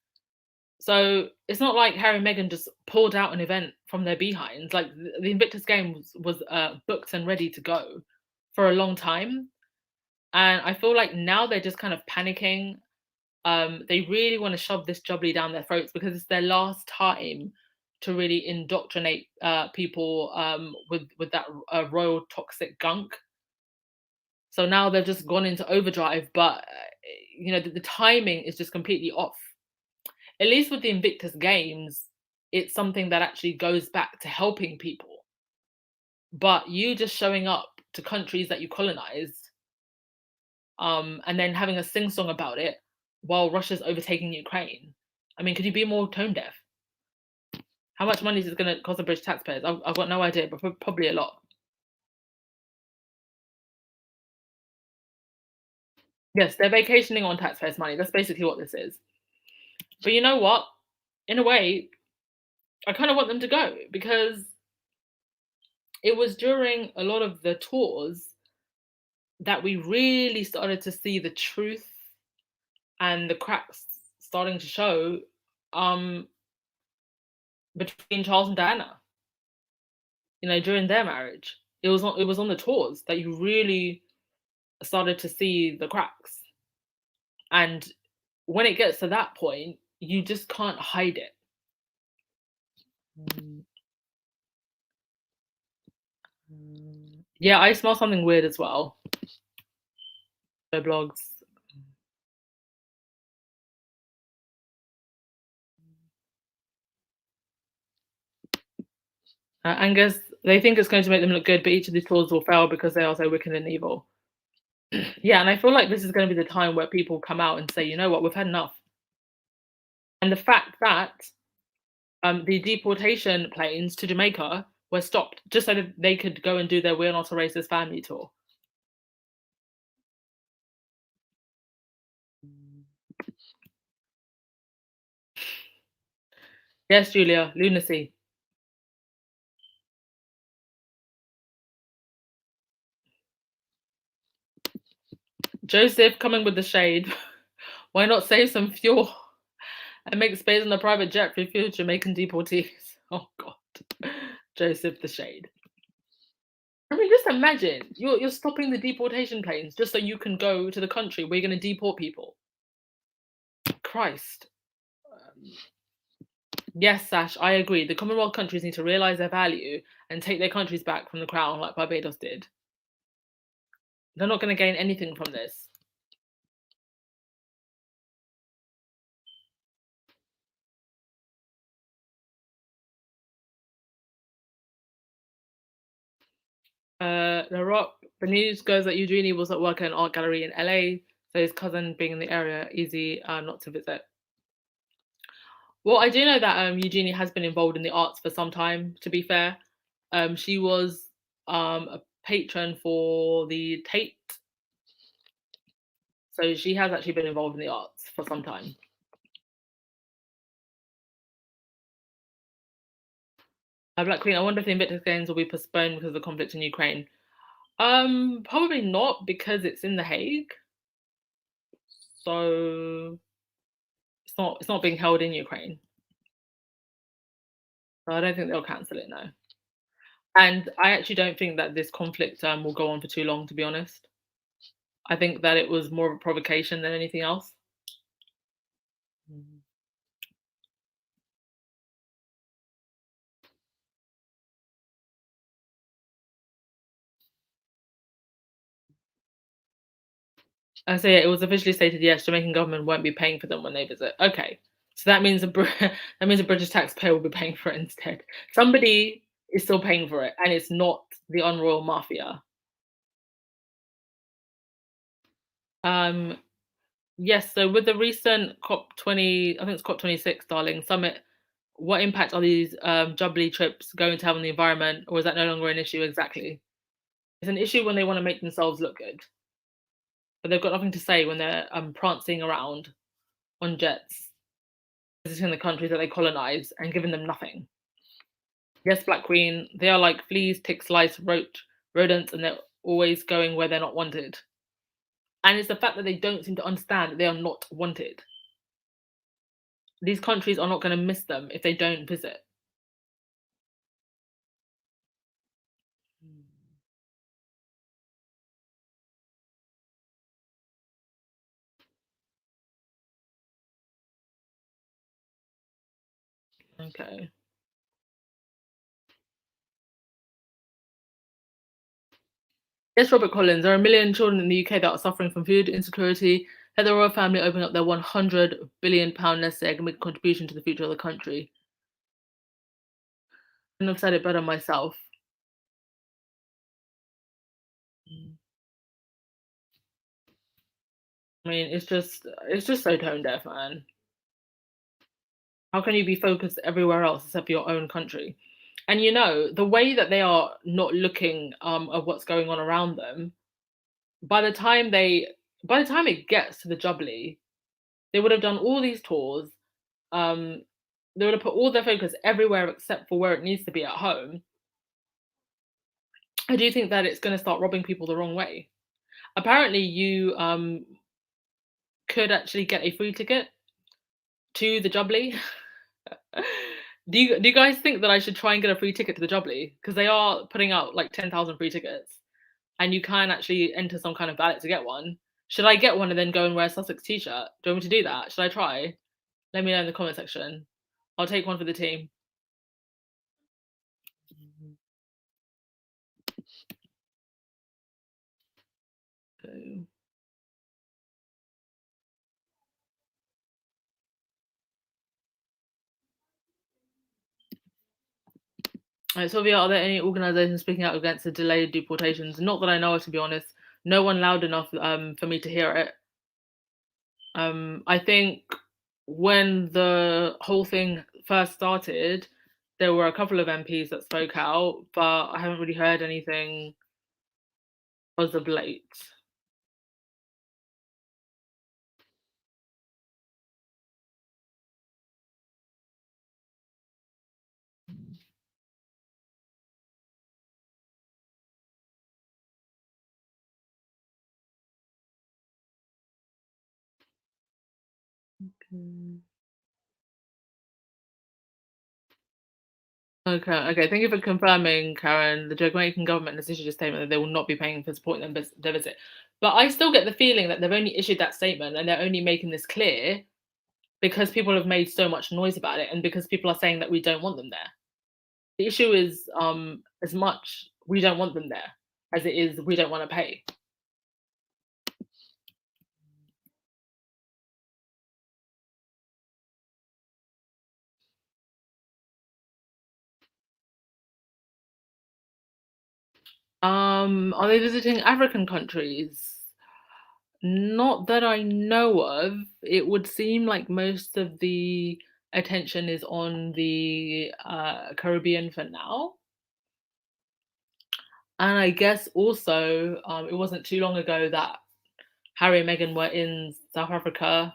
So it's not like Harry and Meghan just pulled out an event from their behinds. Like the Invictus Games was booked and ready to go for a long time, and I feel like now they're just kind of panicking. They really want to shove this jubbly down their throats because it's their last time to really indoctrinate people with that royal toxic gunk. So now they've just gone into overdrive, but the timing is just completely off. At least with the Invictus Games, it's something that actually goes back to helping people. But you just showing up to countries that you colonized, and then having a sing-song about it while Russia's overtaking Ukraine. I mean, could you be more tone deaf? How much money is it going to cost the British taxpayers? I've got no idea, but probably a lot. Yes, they're vacationing on taxpayers' money. That's basically what this is. But you know what? In a way, I kind of want them to go because it was during a lot of the tours that we really started to see the truth and the cracks starting to show um, between Charles and Diana. During their marriage, it was on the tours that you really started to see the cracks. And when it gets to that point, you just can't hide it. Mm. Yeah, I smell something weird as well. The blogs. Angus, they think it's going to make them look good, but each of these tours will fail because they are so wicked and evil. Yeah, and I feel like this is going to be the time where people come out and say, you know what, we've had enough. And the fact that the deportation planes to Jamaica were stopped just so that they could go and do their We're Not a Racist family tour. Yes, Julia, lunacy. Joseph coming with the shade. Why not save some fuel and make space on the private jet for future Jamaican deportees? Oh God, Joseph the shade. I mean, just imagine you're stopping the deportation planes just so you can go to the country where you're going to deport people. Christ. Yes, Sash, I agree. The Commonwealth countries need to realise their value and take their countries back from the crown like Barbados did. They're not going to gain anything from this. The Rock. The news goes that Eugenie was at work at an art gallery in LA, so his cousin being in the area, easy not to visit. Well, I do know that Eugenie has been involved in the arts for some time, to be fair. She was a patron for the Tate, so she has actually been involved in the arts for some time. Black Queen, I wonder if the Invictus Games will be postponed because of the conflict in Ukraine. Probably not because it's in The Hague. So it's not being held in Ukraine. So I don't think they'll cancel it now. And I actually don't think that this conflict will go on for too long, to be honest. I think that it was more of a provocation than anything else. Mm. I say it was officially stated, yes, Jamaican government won't be paying for them when they visit. Okay, so that means that means a British taxpayer will be paying for it instead. Somebody is still paying for it, and it's not the unroyal mafia. Yes. So with the recent COP20, I think it's COP26, darling summit, what impact are these jubbly trips going to have on the environment, or is that no longer an issue exactly? It's an issue when they want to make themselves look good, but they've got nothing to say when they're prancing around on jets, visiting the countries that they colonize and giving them nothing. Yes, Black Queen, they are like fleas, ticks, lice, rodents, and they're always going where they're not wanted. And it's the fact that they don't seem to understand that they are not wanted. These countries are not going to miss them if they don't visit. Okay. Yes, Robert Collins. There are a million children in the UK that are suffering from food insecurity. Let the royal family open up their £100 billion nest egg and make a contribution to the future of the country. Couldn't have said it better myself. I mean, it's just so tone deaf, man. How can you be focused everywhere else except for your own country? And the way that they are not looking at what's going on around them, by the time it gets to the Jubilee, they would have done all these tours. Um, they would have put all their focus everywhere except for where it needs to be at home. I do think that it's going to start rubbing people the wrong way. Apparently, could actually get a free ticket to the Jubilee. Do you guys think that I should try and get a free ticket to the Jubilee? Because they are putting out like 10,000 free tickets, and you can actually enter some kind of ballot to get one. Should I get one and then go and wear a Sussex t-shirt? Do you want me to do that? Should I try? Let me know in the comment section. I'll take one for the team. So, Sylvia, are there any organisations speaking out against the delayed deportations? Not that I know of, to be honest. No one loud enough for me to hear it. I think when the whole thing first started, there were a couple of MPs that spoke out, but I haven't really heard anything as of late. Okay. Thank you for confirming, Karen. The Jamaican government has issued a statement that they will not be paying for supporting their visit. But I still get the feeling that they've only issued that statement and they're only making this clear because people have made so much noise about it and because people are saying that we don't want them there. The issue is as much we don't want them there as it is we don't want to pay. Are they visiting African countries? Not that I know of. It would seem like most of the attention is on the Caribbean for now. And I guess also, it wasn't too long ago that Harry and Meghan were in South Africa,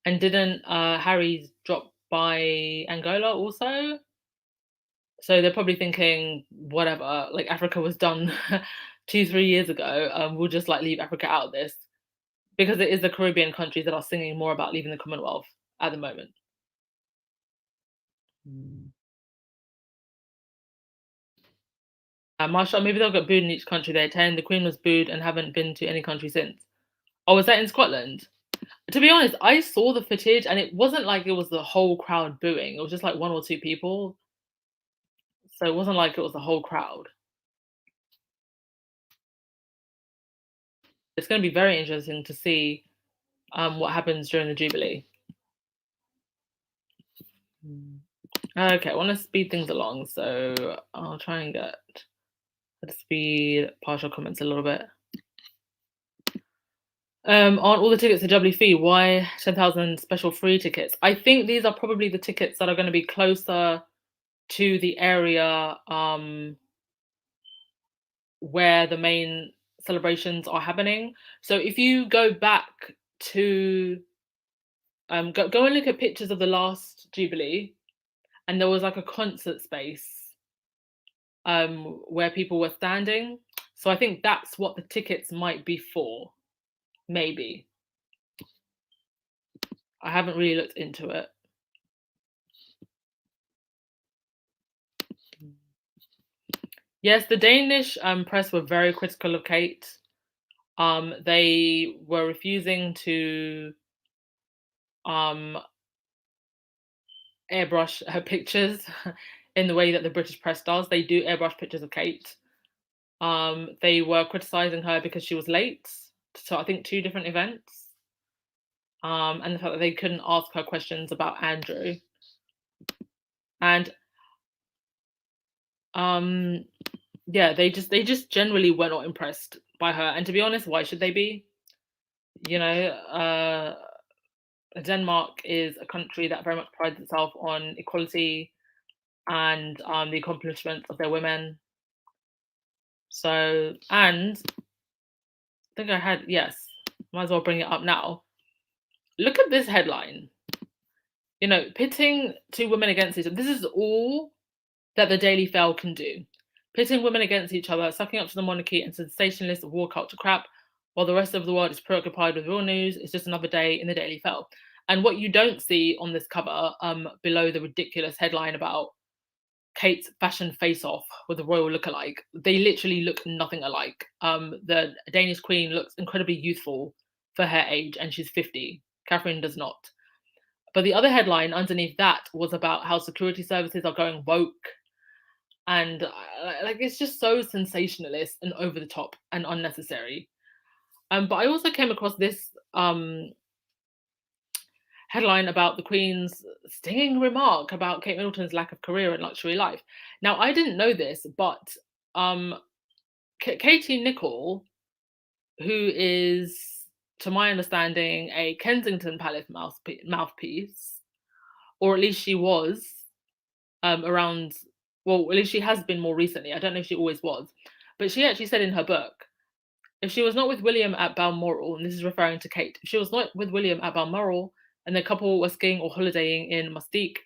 and didn't Harry drop by Angola also? So they're probably thinking, whatever, like Africa was done 2, 3 years ago. We'll just like leave Africa out of this because it is the Caribbean countries that are singing more about leaving the Commonwealth at the moment. Marshall, maybe they'll get booed in each country they attend. The Queen was booed and haven't been to any country since. Oh, was that in Scotland? To be honest, I saw the footage and it wasn't like it was the whole crowd booing. It was just like one or two people. So it wasn't like it was the whole crowd. It's going to be very interesting to see what happens during the Jubilee. Okay, I want to speed things along, so I'll try and speed partial comments a little bit. Aren't all the tickets a Jubilee fee? Why 10,000 special free tickets? I think these are probably the tickets that are going to be closer to the area where the main celebrations are happening. So if you go back to go and look at pictures of the last Jubilee, and there was like a concert space where people were standing. So I think that's what the tickets might be for. Maybe. I haven't really looked into it. Yes, the Danish press were very critical of Kate. They were refusing to airbrush her pictures in the way that the British press does. They do airbrush pictures of Kate. They were criticizing her because she was late to, I think, 2 different events. And the fact that they couldn't ask her questions about Andrew. And yeah, they just generally were not impressed by her. And to be honest, why should they be? You know, Denmark is a country that very much prides itself on equality and the accomplishments of their women. So, and I think yes, might as well bring it up now. Look at this headline. You know, pitting 2 women against each other. This is all that the Daily Fail can do. Pitting women against each other, sucking up to the monarchy and sensationalist war culture crap. while the rest of the world is preoccupied with real news. It's just another day in the Daily Fell. And what you don't see on this cover, below the ridiculous headline about Kate's fashion face-off with a royal lookalike, they literally look nothing alike. The Danish queen looks incredibly youthful for her age, and she's 50. Catherine does not. But the other headline underneath that was about how security services are going woke, and like it's just so sensationalist and over the top and unnecessary. But I also came across this headline about the Queen's stinging remark about Kate Middleton's lack of career and luxury life. Now, I didn't know this, but Katie Nicholl, who is, to my understanding, a Kensington Palace mouthpiece, or at least she was around, well, at least she has been more recently. I don't know if she always was, but she actually said in her book, if she was not with William at Balmoral, and this is referring to Kate, if she was not with William at Balmoral and the couple were skiing or holidaying in Mustique,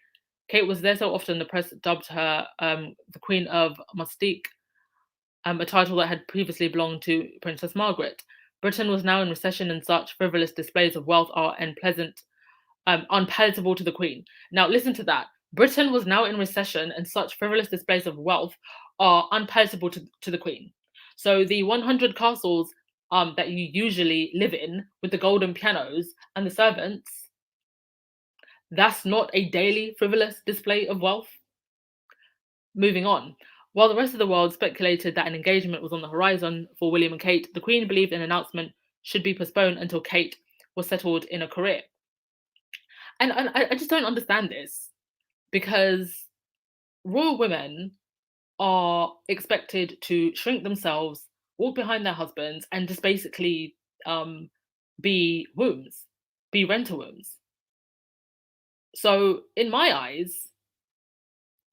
Kate was there so often the press dubbed her the Queen of Mustique, a title that had previously belonged to Princess Margaret. Britain was now in recession, and such frivolous displays of wealth are unpalatable to the Queen. Now, listen to that. Britain was now in recession, and such frivolous displays of wealth are unpalatable to the Queen. So the 100 castles that you usually live in with the golden pianos and the servants, that's not a daily frivolous display of wealth. Moving on. While the rest of the world speculated that an engagement was on the horizon for William and Kate, the Queen believed an announcement should be postponed until Kate was settled in a career. And I just don't understand this, because royal women are expected to shrink themselves, walk behind their husbands, and just basically be wombs, be renter wombs. So in my eyes,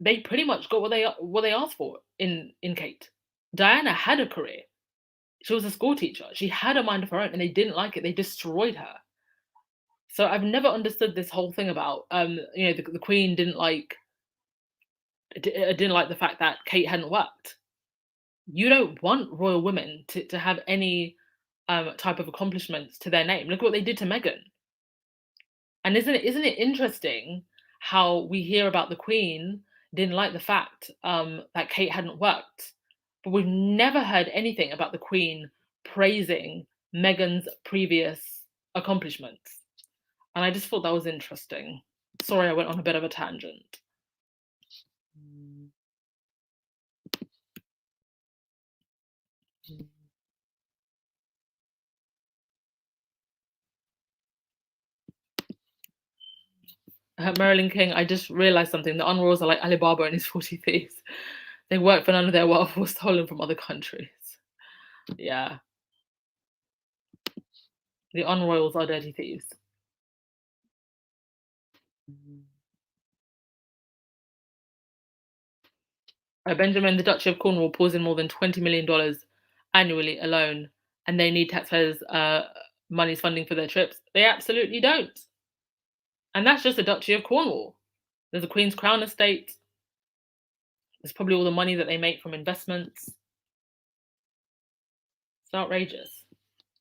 they pretty much got what they asked for in Kate. Diana had a career. She was a school teacher. She had a mind of her own, and they didn't like it. They destroyed her. So I've never understood this whole thing about the Queen didn't like the fact that Kate hadn't worked. You don't want royal women to have any type of accomplishments to their name. Look what they did to Meghan. And isn't it interesting how we hear about the Queen didn't like the fact that Kate hadn't worked, but we've never heard anything about the Queen praising Meghan's previous accomplishments. And I just thought that was interesting. Sorry, I went on a bit of a tangent. Marilyn King, I just realised something. The Unroyals are like Alibaba and his 40 thieves. They work for none of their wealth was stolen from other countries. Yeah. The Unroyals are dirty thieves. Benjamin, the Duchy of Cornwall pours in more than $20 million annually alone, and they need taxpayers' money's funding for their trips. They absolutely don't. And that's just the Duchy of Cornwall. There's the Queen's Crown Estate. There's probably all the money that they make from investments. It's outrageous.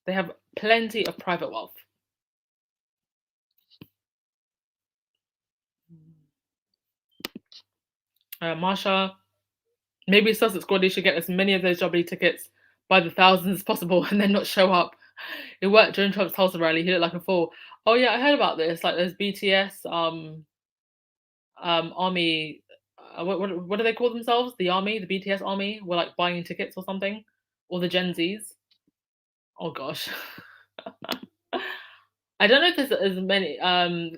They have plenty of private wealth. Marsha, maybe Sussex Squad should get as many of those jubbly tickets by the thousands as possible and then not show up. It worked during Trump's Tulsa rally. He looked like a fool. Oh yeah, I heard about this. Like those BTS army. What do they call themselves? The army, the BTS army, were like buying tickets or something, or the Gen Zs. Oh gosh. I don't know if there's as many.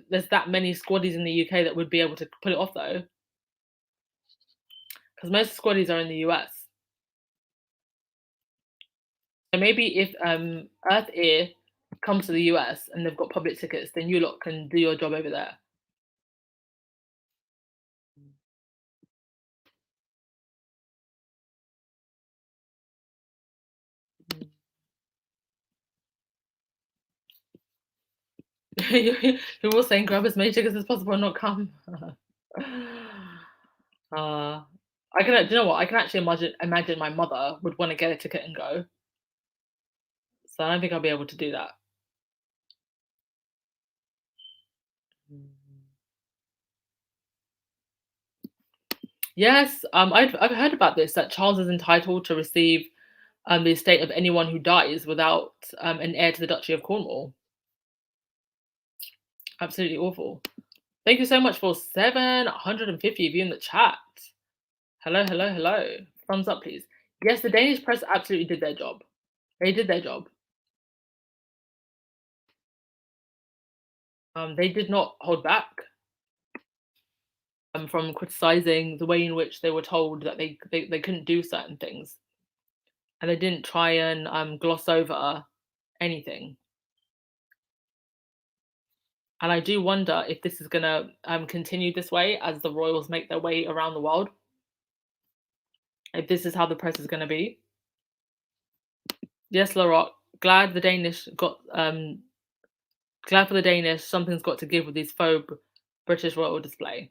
There's that many squaddies in the UK that would be able to pull it off though, because most squaddies are in the US. So maybe if Earth Ear comes to the US and they've got public tickets, then you lot can do your job over there. You're all saying grab as many tickets as possible and not come. I can. Do you know what? I can actually imagine my mother would want to get a ticket and go. So I don't think I'll be able to do that. Yes, I've heard about this, that Charles is entitled to receive the estate of anyone who dies without an heir to the Duchy of Cornwall. Absolutely awful. Thank you so much for 750 of you in the chat. Hello, hello, hello. Thumbs up, please. Yes, the Danish press absolutely did their job. They did their job. They did not hold back from criticizing the way in which they were told that they couldn't do certain things. And they didn't try and gloss over anything. And I do wonder if this is going to continue this way as the royals make their way around the world. If this is how the press is going to be. Yes, Laroque, glad the Danish got glad for the Danish something's got to give with these faux British royal display.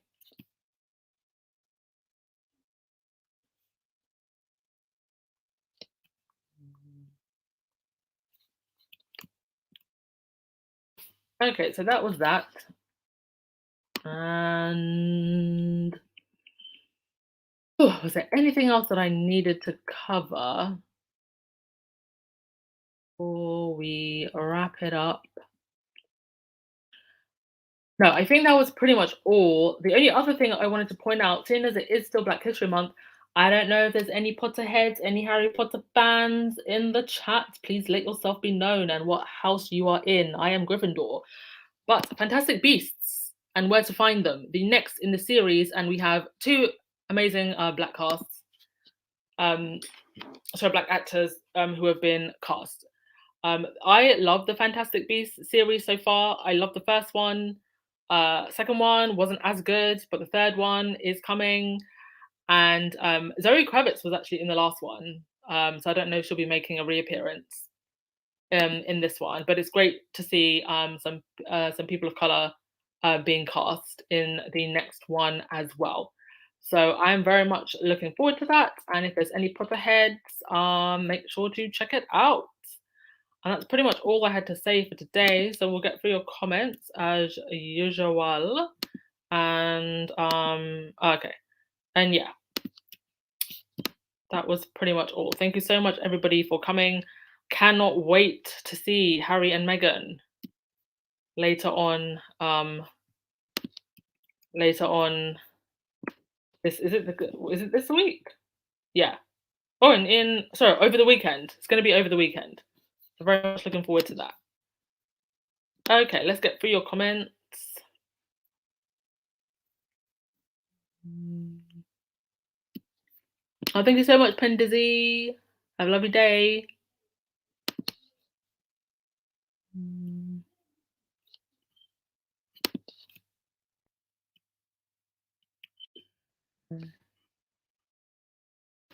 Okay, so that was that. And was there anything else that I needed to cover before we wrap it up? No, I think that was pretty much all. The only other thing I wanted to point out, seeing as it is still Black History Month, I don't know if there's any Potterheads, any Harry Potter fans in the chat. Please let yourself be known and what house you are in. I am Gryffindor. But Fantastic Beasts and where to find them. The next in the series, and we have two amazing black casts, black actors who have been cast. I love the Fantastic Beasts series so far. I love the first one. Second one wasn't as good, but the third one is coming. And Zoe Kravitz was actually in the last one. So I don't know if she'll be making a reappearance in this one, but it's great to see some people of color being cast in the next one as well. So I'm very much looking forward to that. And if there's any Potterheads, make sure to check it out. And that's pretty much all I had to say for today. So we'll get through your comments as usual. And okay. And yeah, that was pretty much all. Thank you so much, everybody, for coming. Cannot wait to see Harry and Meghan later on. Is it this week? Yeah. Oh, and over the weekend. It's going to be over the weekend. So very much looking forward to that. Okay, let's get through your comments. Oh, thank you so much, Pendizzy. Have a lovely day.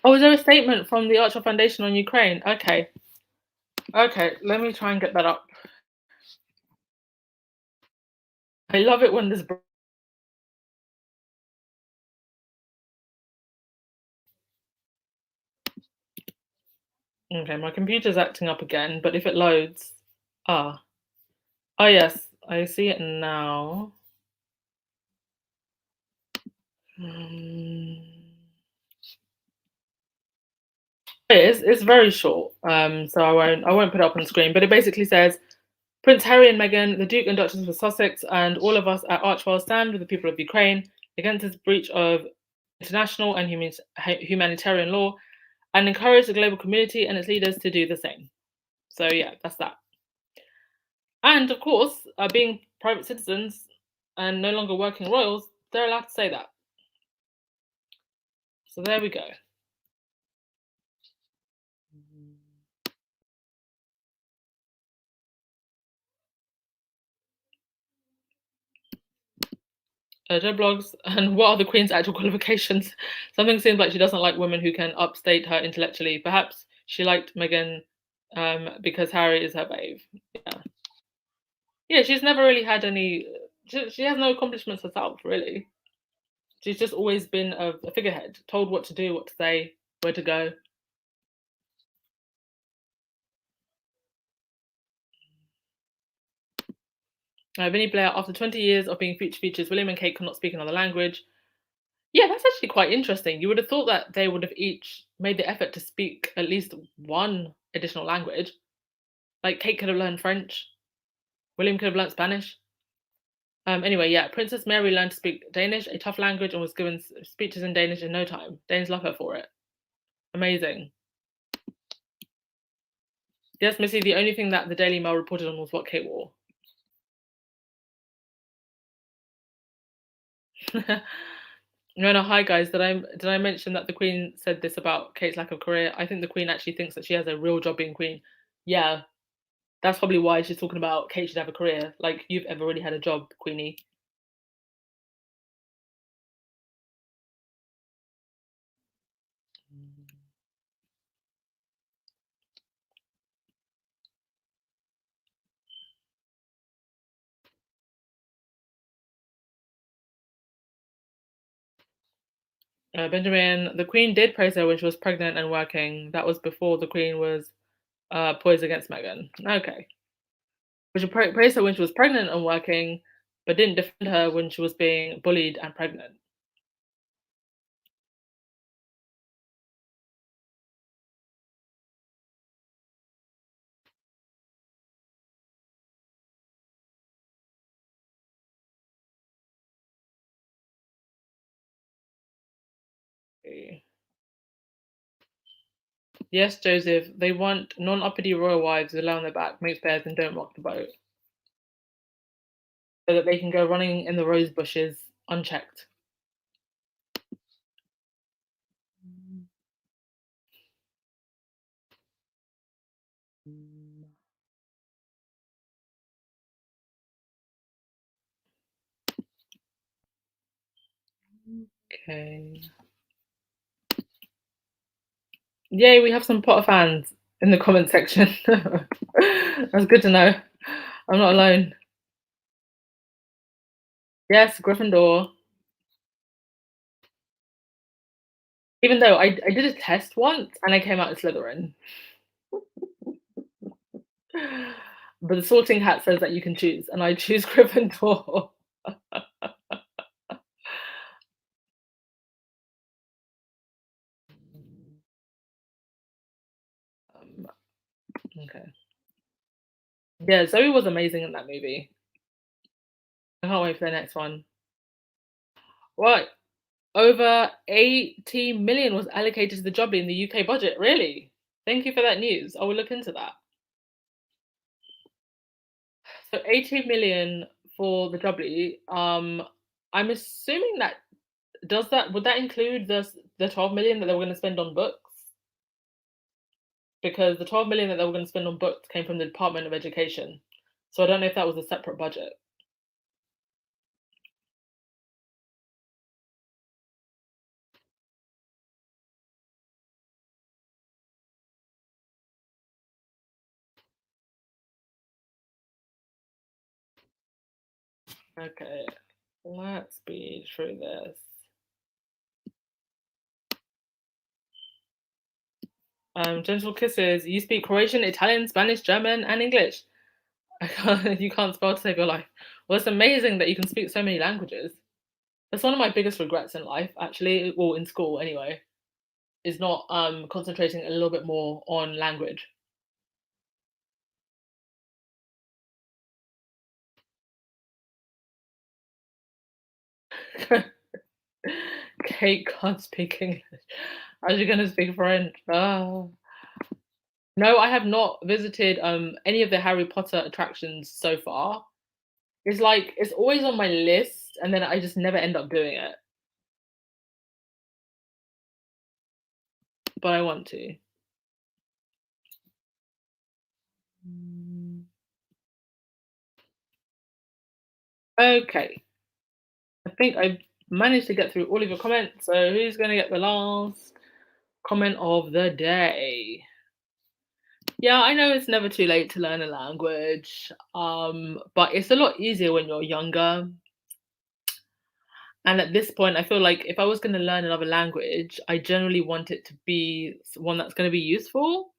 Oh, is there a statement from the Archer Foundation on Ukraine? Okay. Okay, let me try and get that up. I love it when this. Okay, my computer's acting up again, but if it loads. Oh, yes, I see it now. It's very short, so I won't put it up on the screen. But it basically says, Prince Harry and Meghan, the Duke and Duchess of Sussex, and all of us at Archwell stand with the people of Ukraine against this breach of international and humanitarian law, and encourage the global community and its leaders to do the same. So yeah, that's that. And of course, being private citizens and no longer working royals, they're allowed to say that. So there we go. Joe blogs, and what are the Queen's actual qualifications? Something seems like she doesn't like women who can upstate her intellectually. Perhaps she liked Meghan because Harry is her babe. Yeah, she's never really had any. She has no accomplishments herself, really. She's just always been a figurehead, told what to do, what to say, where to go. Vinny Blair, after 20 years of being features, William and Kate cannot speak another language. Yeah, that's actually quite interesting. You would have thought that they would have each made the effort to speak at least one additional language. Like Kate could have learned French, William could have learned Spanish. Anyway, yeah, Princess Mary learned to speak Danish, a tough language, and was given speeches in Danish in no time. Danes love her for it. Amazing. Yes, Missy, the only thing that the Daily Mail reported on was what Kate wore. No, hi guys. Did I mention that the Queen said this about Kate's lack of career? I think the Queen actually thinks that she has a real job being Queen. Yeah, that's probably why she's talking about Kate should have a career. Like you've ever really had a job, Queenie. Benjamin, the Queen did praise her when she was pregnant and working. That was before the Queen was poised against Meghan. Okay. But she praised her when she was pregnant and working, but didn't defend her when she was being bullied and pregnant. Okay. Yes, Joseph, they want non-uppity royal wives who lie on their back, make spares, and don't rock the boat, so that they can go running in the rose bushes unchecked. Okay. Yay, we have some Potter fans in the comment section. That's good to know. I'm not alone. Yes, Gryffindor. Even though I did a test once and I came out as Slytherin. But the sorting hat says that you can choose, and I choose Gryffindor. Okay. Yeah, Zoe was amazing in that movie. I can't wait for the next one. What? Over 80 million was allocated to the Jobbly in the UK budget. Really? Thank you for that news. I will look into that. So 80 million for the Jobbly. I'm assuming that would that include the 12 million that they were going to spend on books? Because the 12 million that they were going to spend on books came from the Department of Education. So I don't know if that was a separate budget. Okay, let's speed through this. Gentle kisses. You speak Croatian, Italian, Spanish, German, and English. You can't spell to save your life. Well, it's amazing that you can speak so many languages. That's one of my biggest regrets in life, actually, or in school anyway, is not concentrating a little bit more on language. Kate can't speak English. How's she gonna speak French? Oh. No, I have not visited any of the Harry Potter attractions so far. It's like it's always on my list, and then I just never end up doing it. But I want to. Okay. I think I managed to get through all of your comments. So who's gonna get the last comment of the day? Yeah, I know it's never too late to learn a language, but it's a lot easier when you're younger. And at this point, I feel like if I was going to learn another language, I generally want it to be one that's going to be useful.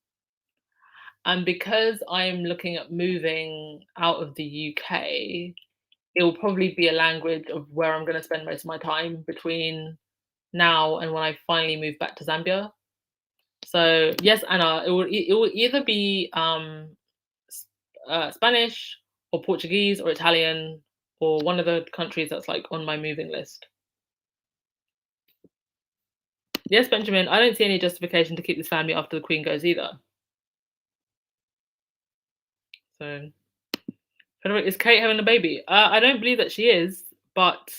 And because I'm looking at moving out of the UK, it will probably be a language of where I'm going to spend most of my time between now and when I finally move back to Zambia. So yes, Anna, it will either be Spanish or Portuguese or Italian or one of the countries that's like on my moving list. Yes, Benjamin, I don't see any justification to keep this family after the Queen goes either. So, is Kate having a baby? I don't believe that she is, but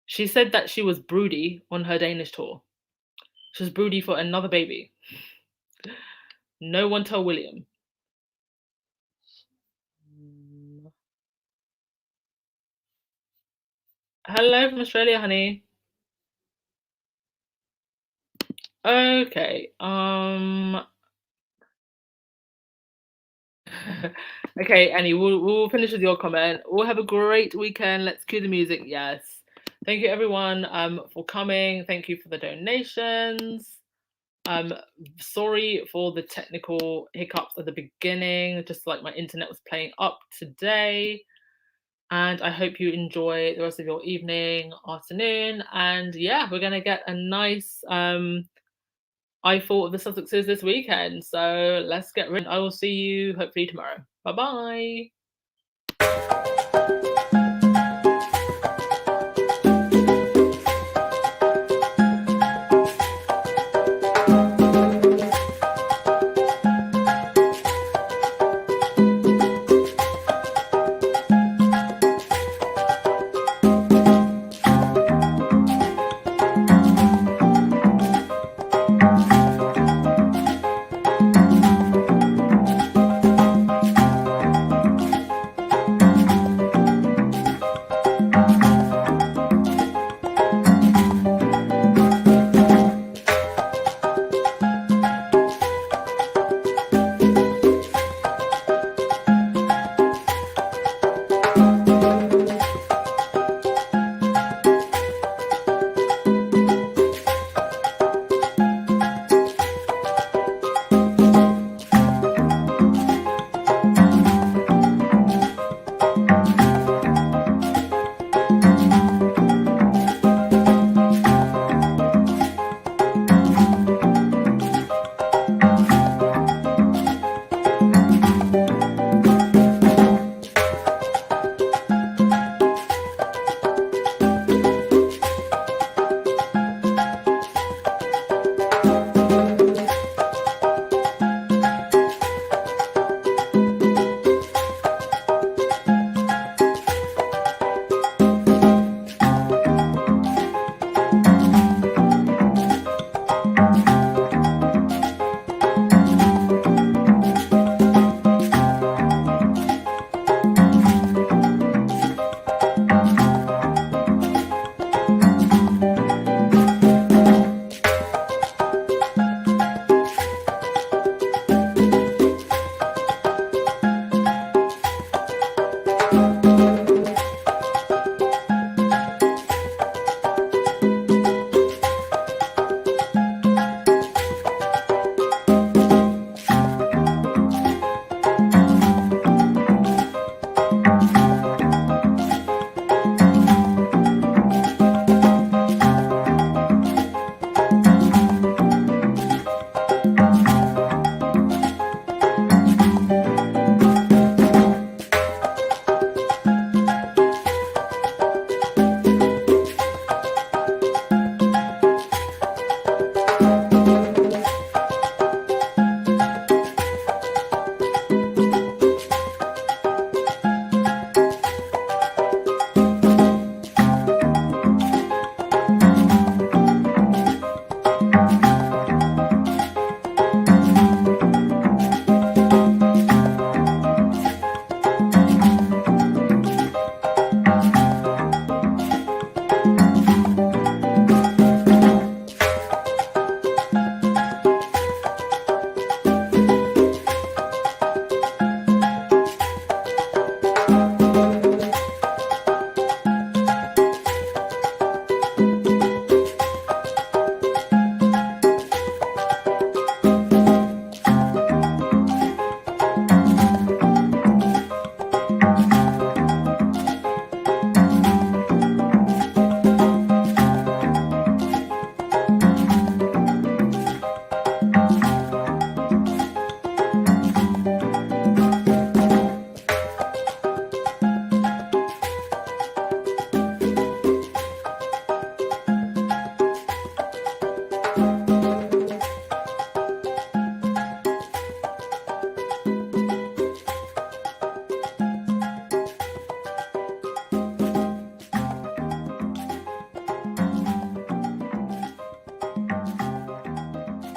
she said that she was broody on her Danish tour. She was broody for another baby. No one tell William. Hello from Australia, honey. Okay. Okay, Annie, we'll finish with your comment. We'll have a great weekend. Let's cue the music. Yes. Thank you everyone for coming. Thank you for the donations. Sorry for the technical hiccups at the beginning, just like my internet was playing up today. And I hope you enjoy the rest of your evening, afternoon. And yeah, we're gonna get a nice I thought of the Sussexes this weekend. So let's get rid. I will see you hopefully tomorrow. Bye bye.